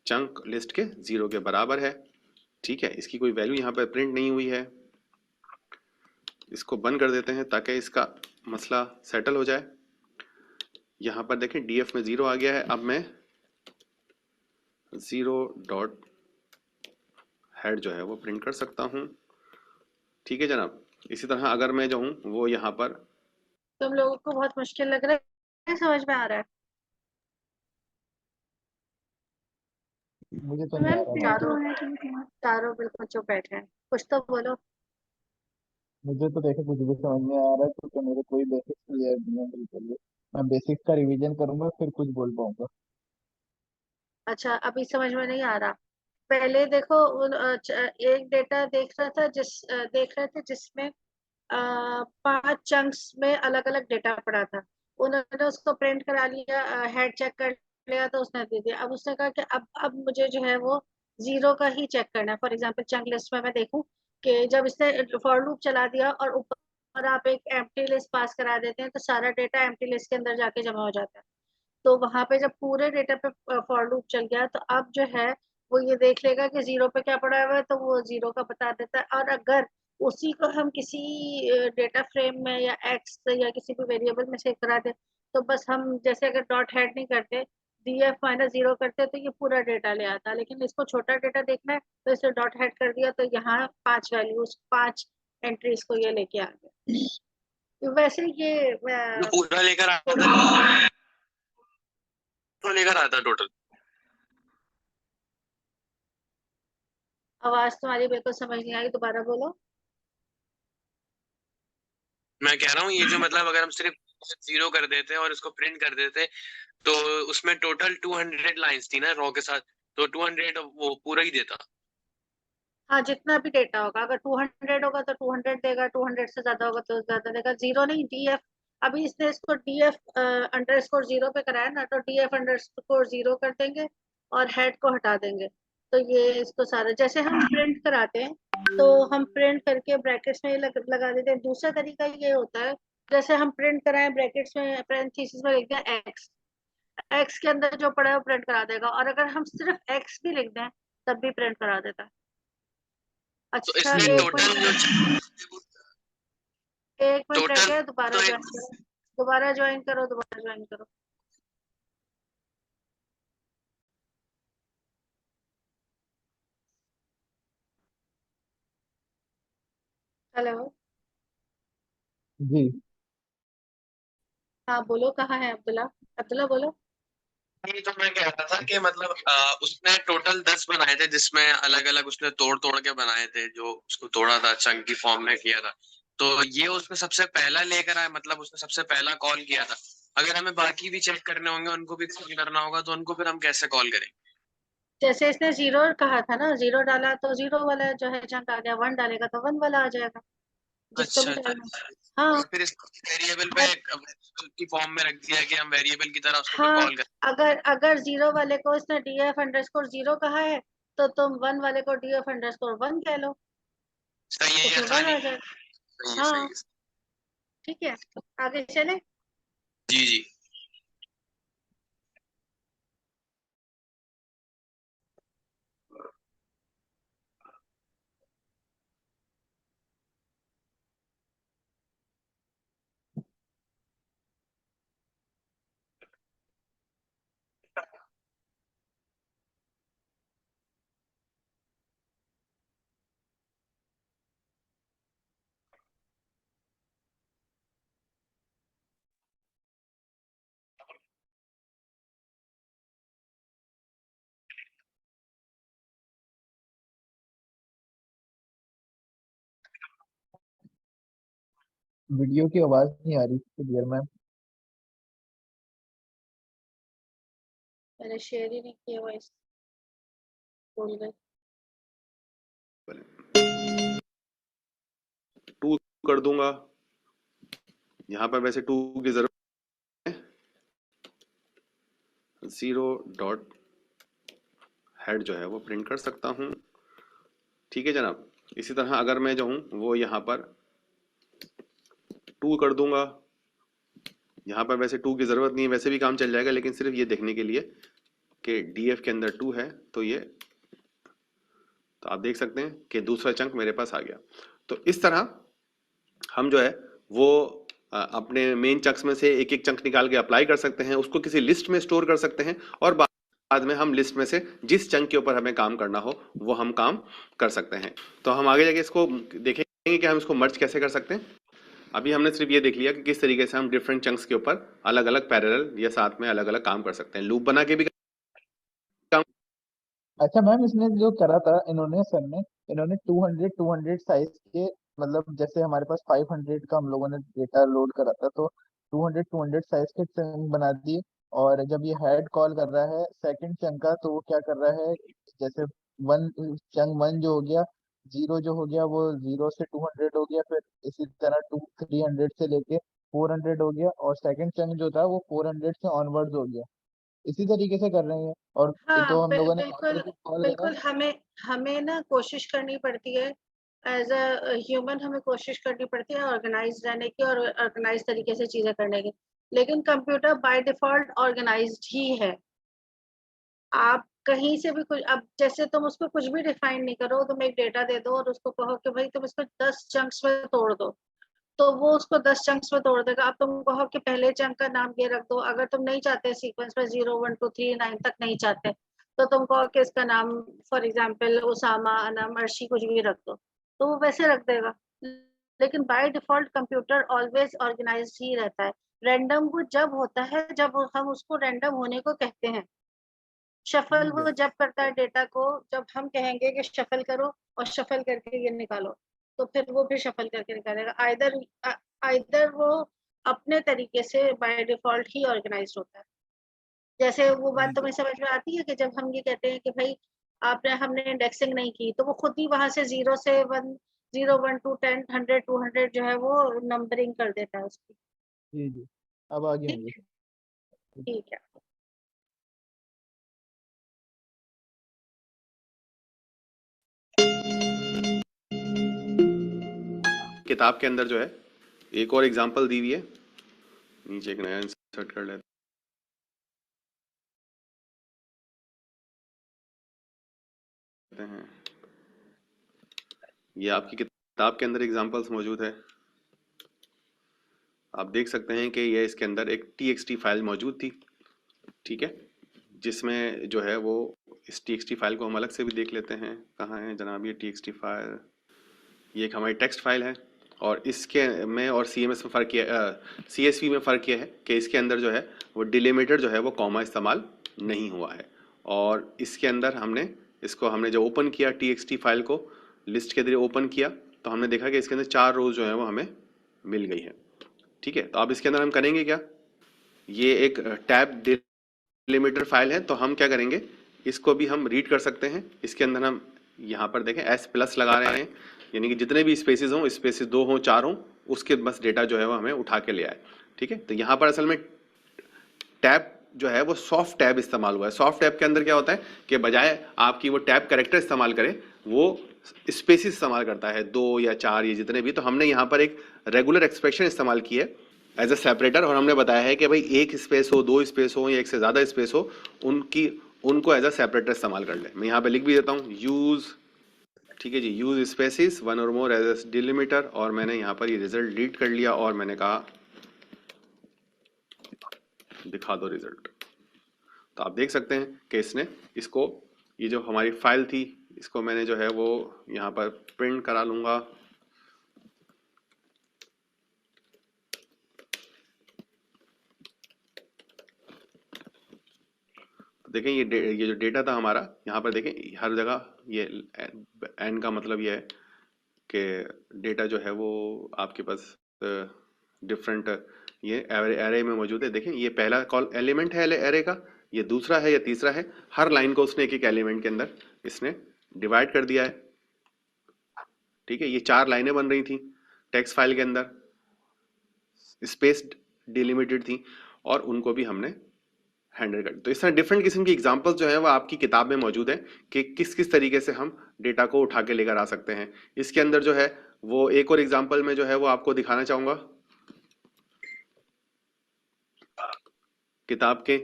चंक लिस्ट के 0 के बराबर है। ठीक है, इसकी कोई वैल्यू यहाँ पर प्रिंट नहीं हुई है। इसको बंद कर देते हैं ताकि इसका मसला सेटल हो जाए। यहाँ पर देखें DF में 0 आ गया है। अब मैं 0 डॉट हेड जो है वो प्रिंट कर सकता हूँ। ठीक है जनाब। इसी तरह अगर मैं जो हूँ वो यहाँ पर, तुम लोगों को बहुत मुश्किल लग रहा है, समझ में आ रहा है? मुझे तो नहीं आ मैम रहा क्लियर बात। तो होना चाहिए। चारों बिल्कुल चुप बैठे हैं, कुछ तो बोलो। मुझे तो देखो कुछ भी समझ नहीं आ रहा है क्योंकि मेरे कोई बेसिक्स क्लियर नहीं है बिल्कुल भी। मैं बेसिक्स का रिवीजन करूंगा फिर कुछ बोल पाऊंगा। अच्छा, अभी समझ में नहीं आ रहा। पहले देखो एक डेटा देख रहा था देख रहे थे जिसमें 5 चंक्स में अलग अलग डेटा पड़ा था। उन्होंने उसको प्रिंट करा लिया, हेड चेक कर लिया तो उसने दे दिया। अब उसने कहा कि अब मुझे जो है वो 0 का ही चेक करना है। फॉर एग्जांपल चंक लिस्ट में मैं देखूं कि जब इसने फॉर लूप चला दिया और ऊपर आप एक एम्प्टी लिस्ट पास करा देते हैं तो सारा डेटा एम्प्टी लिस्ट के अंदर जाके जमा हो जाता है। तो वहां पे जब पूरे डेटा पे फॉर लूप चल गया तो अब जो है वो ये देख लेगा कि 0 पे क्या पड़ा हुआ है तो वो 0 का बता देता है। और अगर उसी को हम किसी डेटा फ्रेम में या एक्स या किसी भी वेरिएबल में सेव करा दे तो बस हम जैसे अगर डॉट हेड नहीं करते, DF-0 करते तो ये पूरा डेटा ले आता। लेकिन इसको छोटा डेटा देखना है तो इसे डॉट हेड कर दिया तो यहाँ 5 वैल्यूज 5 एंट्रीज को ये लेके आ गया। तो वैसे ये जो पूरा लेकर आता था, तो लेकर आता टोटल। आवाज तुम्हारी बिल्कुल समझ नहीं आई, दोबारा बोलो। मैं कह रहा हूँ ये जो मतलब अगर हम सिर्फ 0 कर देते और इसको प्रिंट कर देते तो उसमें टोटल 200 लाइंस थी ना रॉ के साथ, तो 200 वो पूरा ही देता। हाँ, जितना भी डेटा होगा, अगर 200 होगा तो 200 देगा, 200 से ज्यादा होगा तो ज्यादा देगा। 0 नहीं, DF। अभी इसने इसको DF अंडरस्कोर 0 पे कराया ना तो DF अंडरस्कोर 0 कर देंगे और हेड को हटा देंगे। तो ये इसको सारा जैसे हम प्रिंट कराते हैं तो हम प्रिंट करके ब्रैकेट्स में लगा देते हैं। दूसरा तरीका ये होता है जैसे हम प्रिंट कराएं ब्रैकेट्स में पैरेंथेसिस में लिख दें एक्स, एक्स के अंदर जो पड़ा है वो प्रिंट करा देगा। और अगर हम सिर्फ एक्स भी लिख दें तब भी प्रिंट करा देता है। तो अच्छा, इसमें एक टोटल मिनट, जो एक मिनट रह टोटल गया, दोबारा तो ज्वाइन करो, दोबारा ज्वाइन करो, दोबारा ज्वाइन करो। हेलो, जी। हाँ बोलो, कहाँ है अब्दुल्ला? अब्दुल्ला बोलो। ये तो मैं कह रहा था कि मतलब उसने टोटल 10 बनाए थे जिसमें अलग अलग उसने तोड़ तोड़ के बनाए थे, जो उसको तोड़ा था चंक की फॉर्म में किया था। तो ये उसने सबसे पहला लेकर आया, मतलब उसने सबसे पहला कॉल किया था। अगर हमें बाकी भी चेक करने होंगे, उनको भी कॉल करना होगा, तो उनको फिर हम कैसे कॉल करेंगे? जैसे इसने 0 कहा था ना, 0 डाला तो 0 वाला जो है चंक आ गया, 1 डालेगा तो 1 वाला आ जाएगा, जिसको अच्छा भी अच्छा डालना। अच्छा। हाँ, और फिर इसको वेरिएबल पे वेरिएबल की फॉर्म में रख दिया कि हम वेरिएबल की तरह उसको फिर हाँ, कॉल करें। अगर 0 वाले को इसने DF अंडरस्कोर 0 कहा है तो तुम 1 वाले को DF अंडरस्कोर 1 कह लो, सही है, ये उसमें 1 आसानी आ है। जाएगा। सही है सही हाँ, है। ठीक है, आगे चले। जी जी। वीडियो की आवाज नहीं आ रही क्लियर मैम। मैंने शेयर ही नहीं किया वॉइस, भूल गई। 2 कर दूंगा। यहाँ पर वैसे 2 की जरूरत है, 0 डॉट हेड जो है वो प्रिंट कर सकता हूँ। ठीक है जनाब। इसी तरह अगर मैं जो हूँ वो यहाँ पर 2 कर दूंगा, यहाँ पर वैसे 2 की जरूरत नहीं है, वैसे भी काम चल जाएगा, लेकिन सिर्फ ये देखने के लिए कि डीएफ के अंदर 2 है तो ये, तो आप देख सकते हैं कि दूसरा चंक मेरे पास आ गया। तो इस तरह हम जो है वो अपने मेन चंक्स में से एक एक चंक निकाल के अप्लाई कर सकते हैं, उसको किसी लिस्ट में स्टोर कर सकते हैं और बाद में हम लिस्ट में से जिस चंक के ऊपर हमें काम करना हो वो हम काम कर सकते हैं। तो हम आगे जाके इसको देखेंगे कि हम इसको मर्ज कैसे कर सकते हैं। अभी हमने सिर्फ ये देख लिया कि किस तरीके से हम डिफरेंट चंक्स के ऊपर अलग अलग पैरेलल या साथ में अलग अलग काम कर सकते हैं, लूप बना के भी काम। अच्छा मैम, इसने जो करा था इन्होंने सर ने, इन्होंने 200 साइज के, मतलब जैसे हमारे पास 500 का हम लोगों ने डेटा लोड करा था, तो 200 साइज के चंक बना दिए। और जब ये हेड कॉल कर रहा है सेकंड चंक का, तो वो क्या कर रहा है, जैसे वन चंक वन जो हो गया, जीरो जो हो गया वो 0 से 200 हो गया, फिर इसी तरह 300 से लेके 400 हो गया, और सेकंड चंक जो था वो 400 से ऑनवर्ड्स हो गया। इसी तरीके से कर रहे हैं। और हाँ तो हम लोगों ने बिल्कुल ऑलरेडी कॉल करा। बिल्कुल। हमें हमें ना कोशिश करनी पड़ती है, एज अ ह्यूमन हमें कोशिश करनी पड़ती है ऑर्गेनाइज रहने की और ऑर्गेनाइज तरीके से चीजें करने की, लेकिन कंप्यूटर बाय डिफॉल्ट ऑर्गेनाइज्ड ही है। आप कहीं से भी कुछ, अब जैसे तुम उसको कुछ भी डिफाइन नहीं करो, तुम एक डेटा दे दो और उसको कहो कि भाई तुम इसको 10 चंक्स में तोड़ दो, तो वो उसको 10 चंक्स में तोड़ देगा। अब तुम कहो कि पहले चंक का नाम ये रख दो, अगर तुम नहीं चाहते सीक्वेंस में 0 1 2 3 9 तक नहीं चाहते, तो तुम कहो कि इसका नाम फॉर एग्जांपल उसामा अनम अर्शी कुछ भी रख दो, तो वो वैसे रख देगा। लेकिन by default computer always organised ही रहता है। रैंडम वो जब होता है जब हम उसको रैंडम होने को कहते हैं। शफल वो जब करता है डेटा को, जब हम कहेंगे कि शफल करो और शफल करके ये निकालो, तो फिर वो भी शफल करके निकालेगा। आइदर वो अपने तरीके से बाय डिफॉल्ट ही ऑर्गेनाइज्ड होता है। जैसे वो बात तुम्हें समझ में आती है कि जब हम ये कहते हैं कि भाई हमने इंडेक्सिंग नहीं की, तो वो खुद ही वहां से 0 से 1 0 1 2 10 100 200 जो है वो नंबरिंग कर देता है उसकी। जी जी, अब आगे ठीक होंगे। है, ठीक है। किताब के अंदर जो है एक और एग्जांपल दी हुई है, नीचे एक नया इंसर्ट कर लेते हैं। ये आपकी किताब के अंदर एग्जांपल्स मौजूद है, आप देख सकते हैं कि ये इसके अंदर एक txt फाइल मौजूद थी। ठीक है, जिसमें जो है वो इस txt फाइल को हम अलग से भी देख लेते हैं। कहाँ है जनाब ये txt फाइल? ये एक हमारी टेक्स्ट फाइल है, और इसके में और CMS में फ़र्क किया, CSV में फ़र्क किया है कि इसके अंदर जो है वो डिलिमिटर जो है वो कॉमा इस्तेमाल नहीं हुआ है। और इसके अंदर हमने जब ओपन किया txt फाइल को लिस्ट के जरिए ओपन किया, तो हमने देखा कि इसके अंदर 4 रोज जो है वो हमें मिल गई है। ठीक है, तो अब इसके अंदर हम करेंगे क्या, ये एक टैब डिलिमिटर फाइल है, तो हम क्या करेंगे, इसको भी हम रीड कर सकते हैं। इसके अंदर हम यहाँ पर देखें S+ लगा रहे हैं, यानी कि जितने भी स्पेसेस हों, स्पेसेस 2 हों 4 हों, उसके बस डेटा जो है वो हमें उठा के ले आए। ठीक है, तो यहाँ पर असल में टैब जो है वो सॉफ्ट टैब इस्तेमाल हुआ है। सॉफ्ट टैब के अंदर क्या होता है कि बजाय आपकी वो टैब कैरेक्टर इस्तेमाल करे, वो स्पेसिस इस्तेमाल करता है, 2 या 4 ये जितने भी। तो हमने यहाँ पर एक रेगुलर एक्सप्रेशन इस्तेमाल की है एज अ सेपरेटर, और हमने बताया है कि भाई एक स्पेस हो, 2 स्पेस हो या एक से ज़्यादा स्पेस हो, उनको एज अ सेपरेटर इस्तेमाल कर ले। मैं यहाँ पे लिख भी देता हूँ यूज़, ठीक है जी, यूज़ स्पेसिस 1 और मोर एज अ डिलिमिटर, और मैंने यहाँ पर ये रिजल्ट रीड कर लिया और मैंने कहा दिखा दो रिजल्ट। तो आप देख सकते हैं कि इसने इसको, ये जो हमारी फाइल थी, इसको मैंने जो है वो यहाँ पर प्रिंट करा लूँगा। तो देखें ये जो डेटा था हमारा, यहाँ पर देखें हर जगह ये एन का मतलब ये है कि डेटा जो है वो आपके पास डिफरेंट ये एरे में मौजूद है। देखें ये पहला कॉल एलिमेंट है एरे का, ये दूसरा है या तीसरा है, हर लाइन को उसने एक एक एलिमेंट के अंदर इसने डिवाइड कर दिया है। ठीक है, ये 4 लाइनें बन रही थी टेक्स्ट फाइल के अंदर, स्पेस डिलिमिटेड थी और उनको भी हमने हैंडल कर। तो इस तरह डिफरेंट किस्म की एग्जांपल्स जो है वो आपकी किताब में मौजूद है कि किस किस तरीके से हम डेटा को उठा के लेकर आ सकते हैं। इसके अंदर जो है वो एक और एग्जांपल में जो है वो आपको दिखाना चाहूंगा किताब के,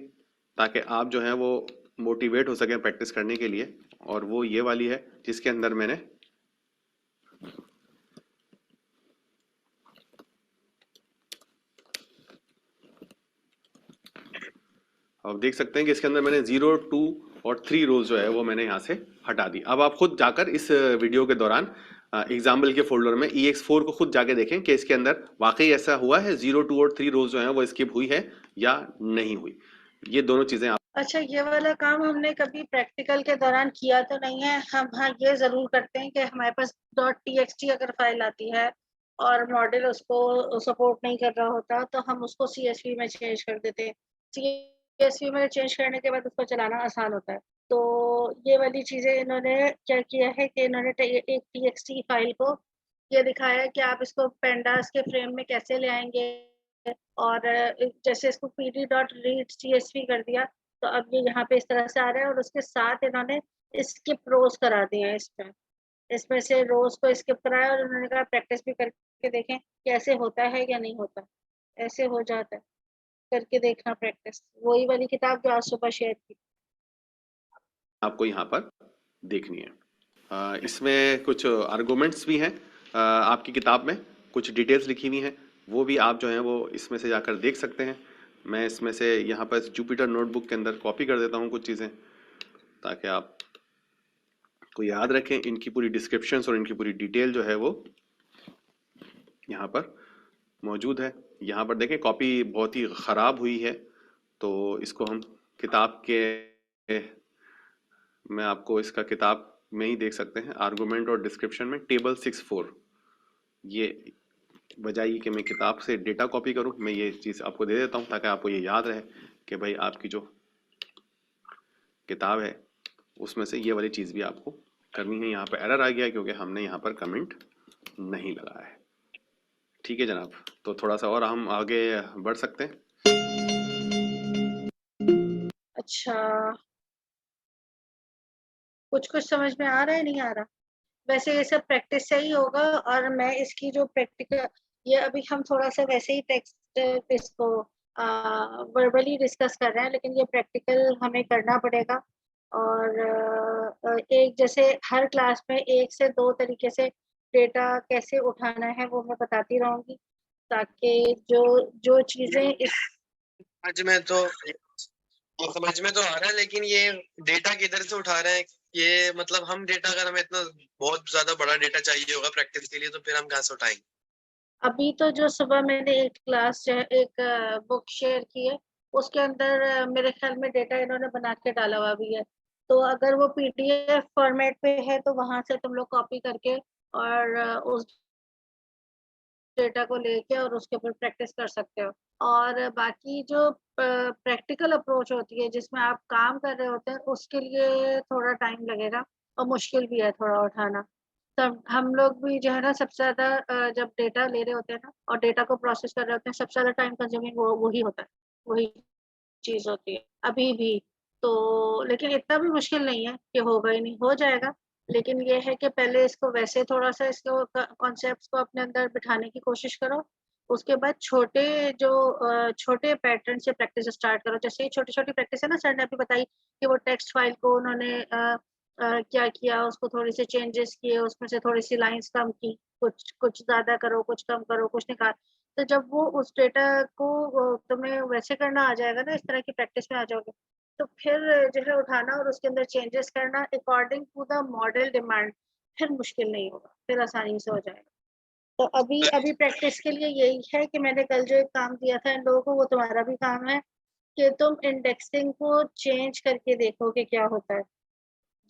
ताकि आप जो है वो मोटिवेट हो सकें प्रैक्टिस करने के लिए। और वो ये वाली है जिसके अंदर मैंने आप देख सकते हैं कि इसके अंदर मैंने 0, 2 और 3 रोज जो है वो मैंने यहाँ से हटा दी। अब आप खुद जाकर इस वीडियो के दौरान एग्जाम्पल के फोल्डर में EX4 को खुद जाके देखें कि इसके अंदर वाकई ऐसा हुआ है, 0, 2 और 3 रोज जो है वो स्किप हुई है या नहीं हुई। ये दोनों चीजें आप अच्छा, ये वाला काम हमने कभी प्रैक्टिकल के दौरान किया तो नहीं है। हम हाँ ये जरूर करते हैं कि हमारे पास .txt अगर फाइल आती है और मॉडल उसको सपोर्ट नहीं कर रहा होता तो हम उसको CSV में चेंज कर देते हैं। CSV में चेंज करने के बाद उसको चलाना आसान होता है। तो ये वाली चीजें इन्होंने क्या किया है कि इन्होंने एक TXT फाइल को ये दिखाया कि आप इसको पेंडास के फ्रेम में कैसे ले आएंगे, और जैसे इसको pd.read CSV कर दिया तो अब ये यहाँ पे इस तरह से आ रहा है। और उसके साथ इन्होंने स्किप रोज करा दिए हैं। इसमें से रोज को स्किप कराया और उन्होंने कहा प्रैक्टिस भी करके देखें कैसे होता है या नहीं होता। ऐसे हो जाता है, करके देखना प्रैक्टिस। वही वाली किताब जो आज सुबह शेयर की आपको यहाँ पर देखनी है। इसमें कुछ आर्गुमेंट्स भी हैं, आपकी किताब में कुछ डिटेल्स लिखी हुई हैं, वो भी आप जो हैं वो इसमें से जाकर देख सकते हैं। मैं इसमें से यहाँ पर जुपिटर नोटबुक के अंदर कॉपी कर देता हूँ कुछ चीज़ें, ताकि आप को याद रखें। इनकी पूरी डिस्क्रिप्शंस और इनकी पूरी डिटेल जो है वो यहाँ पर मौजूद है। यहाँ पर देखें कॉपी बहुत ही ख़राब हुई है, तो इसको हम किताब के मैं आपको इसका किताब में ही देख सकते हैं। आर्गुमेंट और डिस्क्रिप्शन में टेबल 6.4, ये बजाय कि मैं किताब से डेटा कॉपी करूं, मैं ये चीज़ आपको दे देता हूं ताकि आपको ये याद रहे कि भाई आपकी जो किताब है उसमें से ये वाली चीज़ भी आपको करनी है। यहाँ पर एरर आ गया क्योंकि हमने यहाँ पर कमेंट नहीं लगाया है। ठीक है जनाब, तो थोड़ा सा और हम आगे बढ़ सकते हैं। अच्छा, कुछ कुछ समझ में आ रहा है, नहीं आ रहा? वैसे ये सब प्रैक्टिस से ही होगा। और मैं इसकी जो प्रैक्टिकल, ये अभी हम थोड़ा सा वैसे ही टेक्स्ट इसको वर्बली डिस्कस कर रहे हैं, लेकिन ये प्रैक्टिकल हमें करना पड़ेगा। और एक जैसे हर क्लास में 1 से 2 तरीके से डेटा कैसे उठाना है वो मैं बताती रहूंगी, ताकि जो जो चीजें इस समझ में तो आ रहा है, लेकिन ये डेटा किधर से उठा रहे हैं? ये मतलब हम डेटा, अगर हमें इतना बहुत ज्यादा बड़ा डेटा चाहिए होगा प्रैक्टिस के लिए, तो फिर हम कहाँ से उठाएंगे? अभी तो जो सुबह मैंने एक क्लास एक बुक शेयर की है, उसके अंदर मेरे ख्याल में डेटा इन्होंने बना के डाला हुआ भी है। तो अगर वो PDF फॉर्मेट पे है तो वहां से तुम लोग कॉपी करके और उस डेटा को लेके और उसके ऊपर प्रैक्टिस कर सकते हो। और बाकी जो प्रैक्टिकल अप्रोच होती है जिसमें आप काम कर रहे होते हैं, उसके लिए थोड़ा टाइम लगेगा और मुश्किल भी है थोड़ा उठाना। तब हम लोग भी जो है ना सबसे ज्यादा जब डेटा ले रहे होते हैं ना और डेटा को प्रोसेस कर रहे होते हैं, सबसे ज्यादा टाइम कंज्यूमिंग वही होता है, वही चीज होती है अभी भी। तो लेकिन इतना भी मुश्किल नहीं है कि होगा ही नहीं, हो जाएगा। लेकिन ये है कि पहले इसको वैसे थोड़ा सा इसको कॉन्सेप्ट्स को अपने अंदर बिठाने की कोशिश करो। उसके बाद छोटे पैटर्न से प्रैक्टिस स्टार्ट करो। जैसे छोटी छोटी प्रैक्टिस है ना, सर ने अभी बताई कि वो टेक्स्ट फाइल को उन्होंने क्या किया, उसको थोड़ी सी चेंजेस किए, उसमें से थोड़ी सी लाइंस कम की, कुछ कुछ ज्यादा करो, कुछ कम करो, कुछ निकाल। तो जब वो उस डेटा को तुम्हें वैसे करना आ जाएगा ना, इस तरह की प्रैक्टिस में आ जाओगे, तो फिर जो है उठाना और उसके अंदर चेंजेस करना according to the model demand फिर मुश्किल नहीं होगा, फिर आसानी से हो जाएगा। तो अभी अभी प्रैक्टिस के लिए यही है कि मैंने कल जो एक काम दिया था इन लोगों को, वो तुम्हारा भी काम है कि तुम इंडेक्सिंग को चेंज करके देखो कि क्या होता है।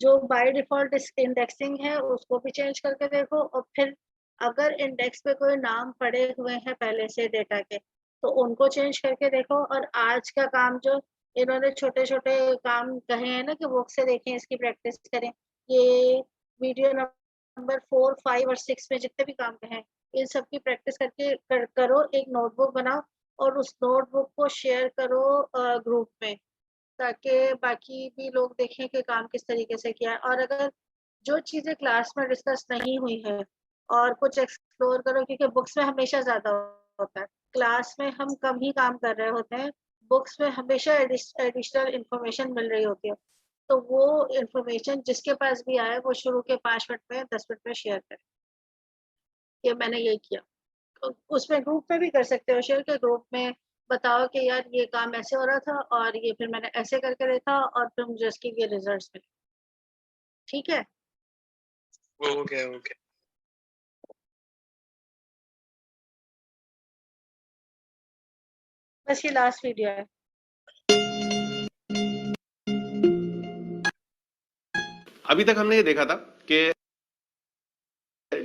जो बाय डिफॉल्ट इंडेक्सिंग है उसको भी चेंज करके देखो, और फिर अगर इंडेक्स पे कोई नाम पड़े हुए हैं पहले से डेटा के तो उनको चेंज करके देखो। और आज का काम जो इन्होंने छोटे छोटे काम कहे हैं ना कि बुक से देखें, इसकी प्रैक्टिस करें, ये वीडियो नंबर 4, 5 और 6 में जितने भी काम कहे इन सब की प्रैक्टिस करके करो, एक नोटबुक बनाओ और उस नोटबुक को शेयर करो ग्रुप में, ताकि बाकी भी लोग देखें कि काम किस तरीके से किया है। और अगर जो चीजें क्लास में डिस्कस नहीं हुई है और कुछ एक्सप्लोर करो, क्योंकि बुक्स में हमेशा ज्यादा होता है, क्लास में हम कम ही काम कर रहे होते हैं, बुक्स में हमेशा एडिशनल इंफॉर्मेशन मिल रही होती है। तो वो इंफॉर्मेशन जिसके पास भी आए वो शुरू के 5 मिनट में 10 मिनट में शेयर करें, ये मैंने ये किया। उसमें ग्रुप में भी कर सकते हो शेयर, के ग्रुप में बताओ कि यार ये काम ऐसे हो रहा था और ये फिर मैंने ऐसे करके देखा और फिर मुझे इसके ये रिजल्ट्स मिले। ठीक है, ओके ओके। बस ये लास्ट वीडियो है। अभी तक हमने ये देखा था कि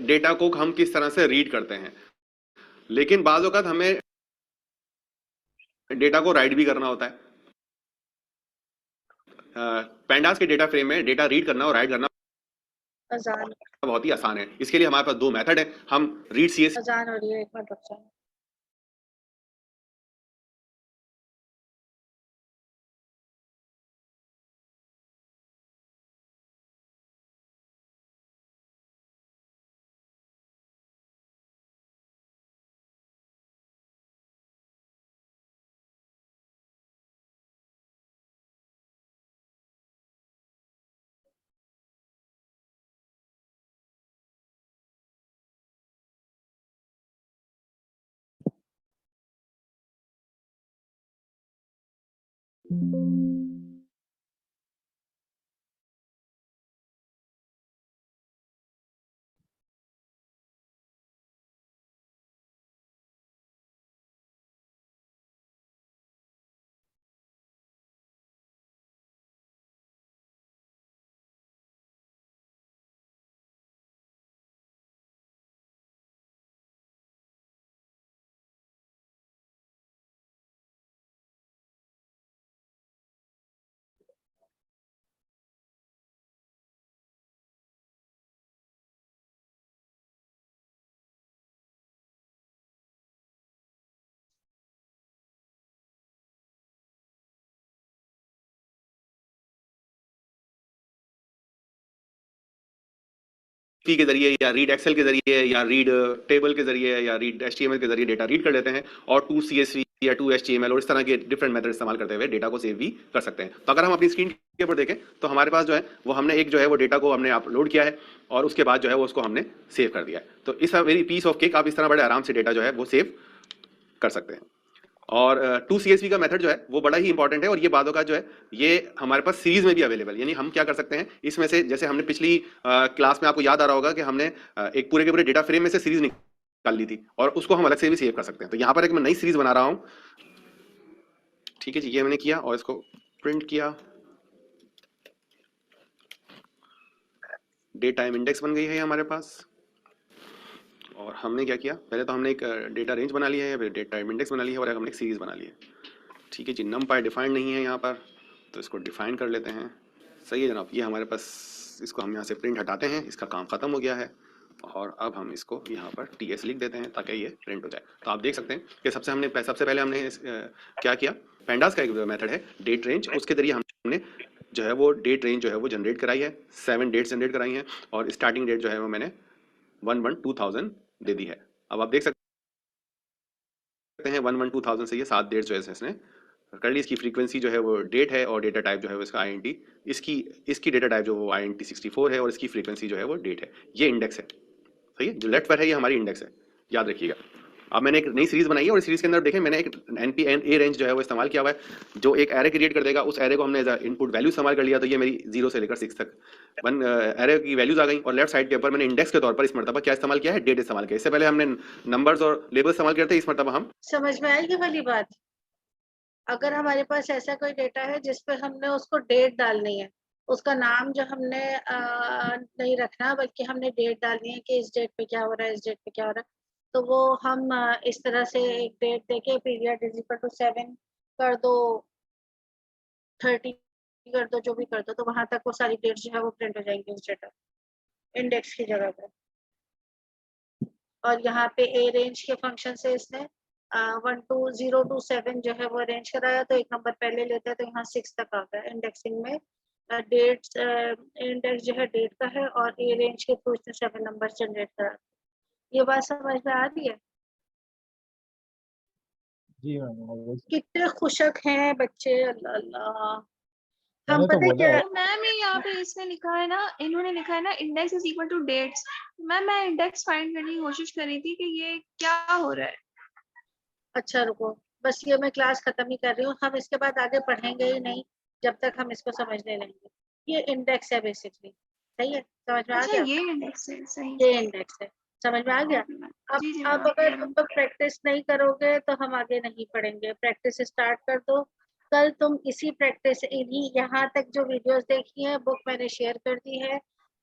डेटा को हम किस तरह से रीड करते हैं, लेकिन बाज़ औक़ात हमें डेटा को राइट भी करना होता है। पेंडास के डेटा फ्रेम में डेटा रीड करना और राइट करना अजान बहुत ही आसान है। इसके लिए हमारे पास दो मेथड है। हम रीड सीएस अजान हो रही है, एक मिनट रुक जाओ। के जरिए या रीड एक्सेल के जरिए या रीड टेबल के जरिए या रीड एचटीएमएल के जरिए डेटा रीड कर लेते हैं और 2 CSV या 2 HTML और इस तरह के डिफरेंट मेथड इस्तेमाल करते हुए डेटा को सेव भी कर सकते हैं। तो अगर हम अपनी स्क्रीन के ऊपर देखें तो हमारे पास जो है वो हमने एक जो है वो डेटा को हमने अपलोड किया है और उसके बाद जो है वो उसको हमने सेव कर दिया है। तो इस वेरी पीस ऑफ केक आप इस तरह बड़े आराम से डेटा जो है वो सेव कर सकते हैं। और 2 CSV का मेथड जो है वो बड़ा ही इंपॉर्टेंट है और ये बातों का जो है ये हमारे पास सीरीज में भी अवेलेबल, यानी हम क्या कर सकते हैं इसमें से, जैसे हमने पिछली क्लास में आपको याद आ रहा होगा कि हमने एक पूरे के पूरे डेटा फ्रेम में से सीरीज निकाल ली थी और उसको हम अलग से भी सेव कर सकते हैं। तो यहाँ पर एक मैं नई सीरीज बना रहा हूँ। ठीक है जी, ये मैंने किया और इसको प्रिंट किया। डेट टाइम इंडेक्स बन गई है हमारे पास। और हमने क्या किया, पहले तो हमने एक डेटा रेंज बना लिया है, फिर डेट टाइम इंडेक्स बना लिया है और हमने एक सीरीज बना ली है। ठीक है जी, नमपाई डिफाइंड नहीं है यहाँ पर तो इसको डिफाइन कर लेते हैं। सही है जनाब, ये हमारे पास, इसको हम यहाँ से प्रिंट हटाते हैं, इसका काम खत्म हो गया है और अब हम इसको यहाँ पर TS लिख देते हैं ताकि ये प्रिंट हो जाए। तो आप देख सकते हैं कि सबसे पहले हमने क्या किया, पेंडास का एक मेथड है डेट रेंज, उसके जरिए हमने जो है वो डेट रेंज जो है वो जनरेट कराई है, 7 डेट्स जनरेट कराई हैं और स्टार्टिंग डेट जो है वो मैंने 1/1/2000 दे दी है। अब आप देख सकते हैं 1/1/2000 से ये 7 डेट्स जो है इसने कर ली। इसकी फ्रीक्वेंसी जो है वो डेट है और डेटा टाइप जो है वो इसका INT, इसकी डेटा टाइप जो वो INT 64 है और इसकी फ्रीक्वेंसी जो है वो डेट है। ये इंडेक्स है, सही है, जो लेफ्ट पर है ये हमारी इंडेक्स है, याद रखिएगा। अब मैंने एक नई सीरीज बनाई है और इस सीरीज के अंदर देखें मैंने एक NP-A रेंज जो है वो इस्तेमाल किया हुआ है, जो एक एरे क्रिएट कर देगा। उस एरे को हमने इनपुट वैल्यू इस्तेमाल कर लिया, तो ये मेरी 0 से लेकर 6 तक एरे की वैल्यूज आ गई। और लेफ्ट साइड के ऊपर मैंने इंडेक्स के तौर पर इस मरतबा क्या इस्तेमाल किया है, डेट इस्तेमाल किया। इससे पहले हमने नंबर्स और लेबल इस्तेमाल करते हैं, इस मरतबा हम समझ में आई ये वाली बात? अगर हमारे पास ऐसा कोई डेटा है जिसपे हमने उसको डेट डालनी है, उसका नाम जो हमने नहीं रखना बल्कि हमने डेट डालनी है कि इस डेट पे क्या हो रहा है, इस डेट पे क्या हो रहा है, तो वो हम इस तरह से एक डेट देके पीरियड इज इक्वल टू 7 कर दो, 30 कर दो, जो भी कर दो, तो वहां तक वो सारी डेट जो है वो प्रिंट हो जाएंगी उस डेटा इंडेक्स की जगह पे। और यहाँ पे ए रेंज के फंक्शन से इसने 1 to 0 to 7 जो है वो अरेंज कराया, तो एक नंबर पहले लेते हैं तो यहाँ 6 तक आ गया। इंडेक्सिंग में डेट्स इंडेक्स जो है डेट का है और ए रेंज के थ्रू इसने 7 नंबर जनरेट करा। ये बात समझ में आ रही है? जी मैम, कितने खुशक हैं बच्चे, अल्लाह अल्लाह। हम मैंने तो पता है बोला क्या, है। तो मैम ये यहाँ पे इसमें लिखा है ना, इन्होंने लिखा है ना index is equal to dates. Ma'am मैं इंडेक्स फाइंड करने की कोशिश कर रही थी कि ये क्या हो रहा है। अच्छा रुको, बस ये मैं क्लास खत्म ही कर रही हूँ, हम इसके बाद आगे पढ़ेंगे ही नहीं जब तक हम इसको समझने लेंगे। ये इंडेक्स है बेसिकली, सही है, समझ में आ अच्छा गया? ये इंडेक्स है, सही ये इंडेक्स है, समझ में आ गया? Okay ma'am. अब जी जी अब मैम, अगर तुम प्रैक्टिस नहीं करोगे तो हम आगे नहीं पढ़ेंगे। प्रैक्टिस स्टार्ट कर दो। कल तुम इसी प्रैक्टिस, इन्हीं यहाँ तक जो वीडियोस देखी हैं बुक मैंने शेयर कर दी है,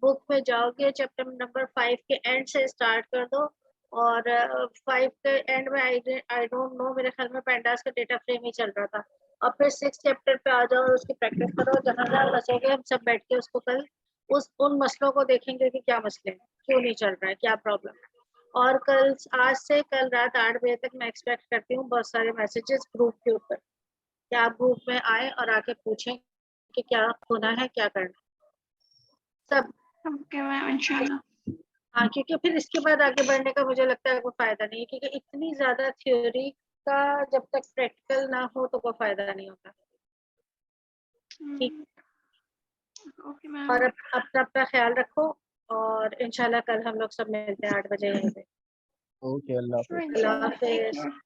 बुक में जाओगे चैप्टर नंबर 5 के एंड से स्टार्ट कर दो। और 5 के एंड में आई डोंट नो, मेरे ख्याल में पेंडास का डेटा फ्रेम ही चल रहा था। और फिर 6 चैप्टर पे आ जाओ और उसकी प्रैक्टिस करो। जहाँ जहाँ बचोगे हम सब बैठ के उसको कल उन मसलों को देखेंगे कि क्या मसले हैं, क्यों नहीं चल रहा है, क्या प्रॉब्लम है। और कल, आज से कल रात 8 बजे तक मैं एक्सपेक्ट करती हूँ बहुत सारे मैसेजेस ग्रुप के ऊपर, कि आप ग्रुप में आए और आके पूछें कि क्या होना है, क्या करना है सब। ओके मैम इंशाल्लाह। हाँ, क्योंकि फिर इसके बाद आगे बढ़ने का मुझे लगता है कोई फायदा नहीं है, क्योंकि इतनी ज्यादा थ्योरी का जब तक प्रैक्टिकल ना हो तो कोई फायदा नहीं होता। ठीक, ओके मैम। और अपना अपना ख्याल रखो, और इंशाल्लाह कल हम लोग सब मिलते हैं 8 बजे यहीं पे। ओके, अल्लाह हाफिज। Sure, अल्लाह inshallah. Take हाफिज। care.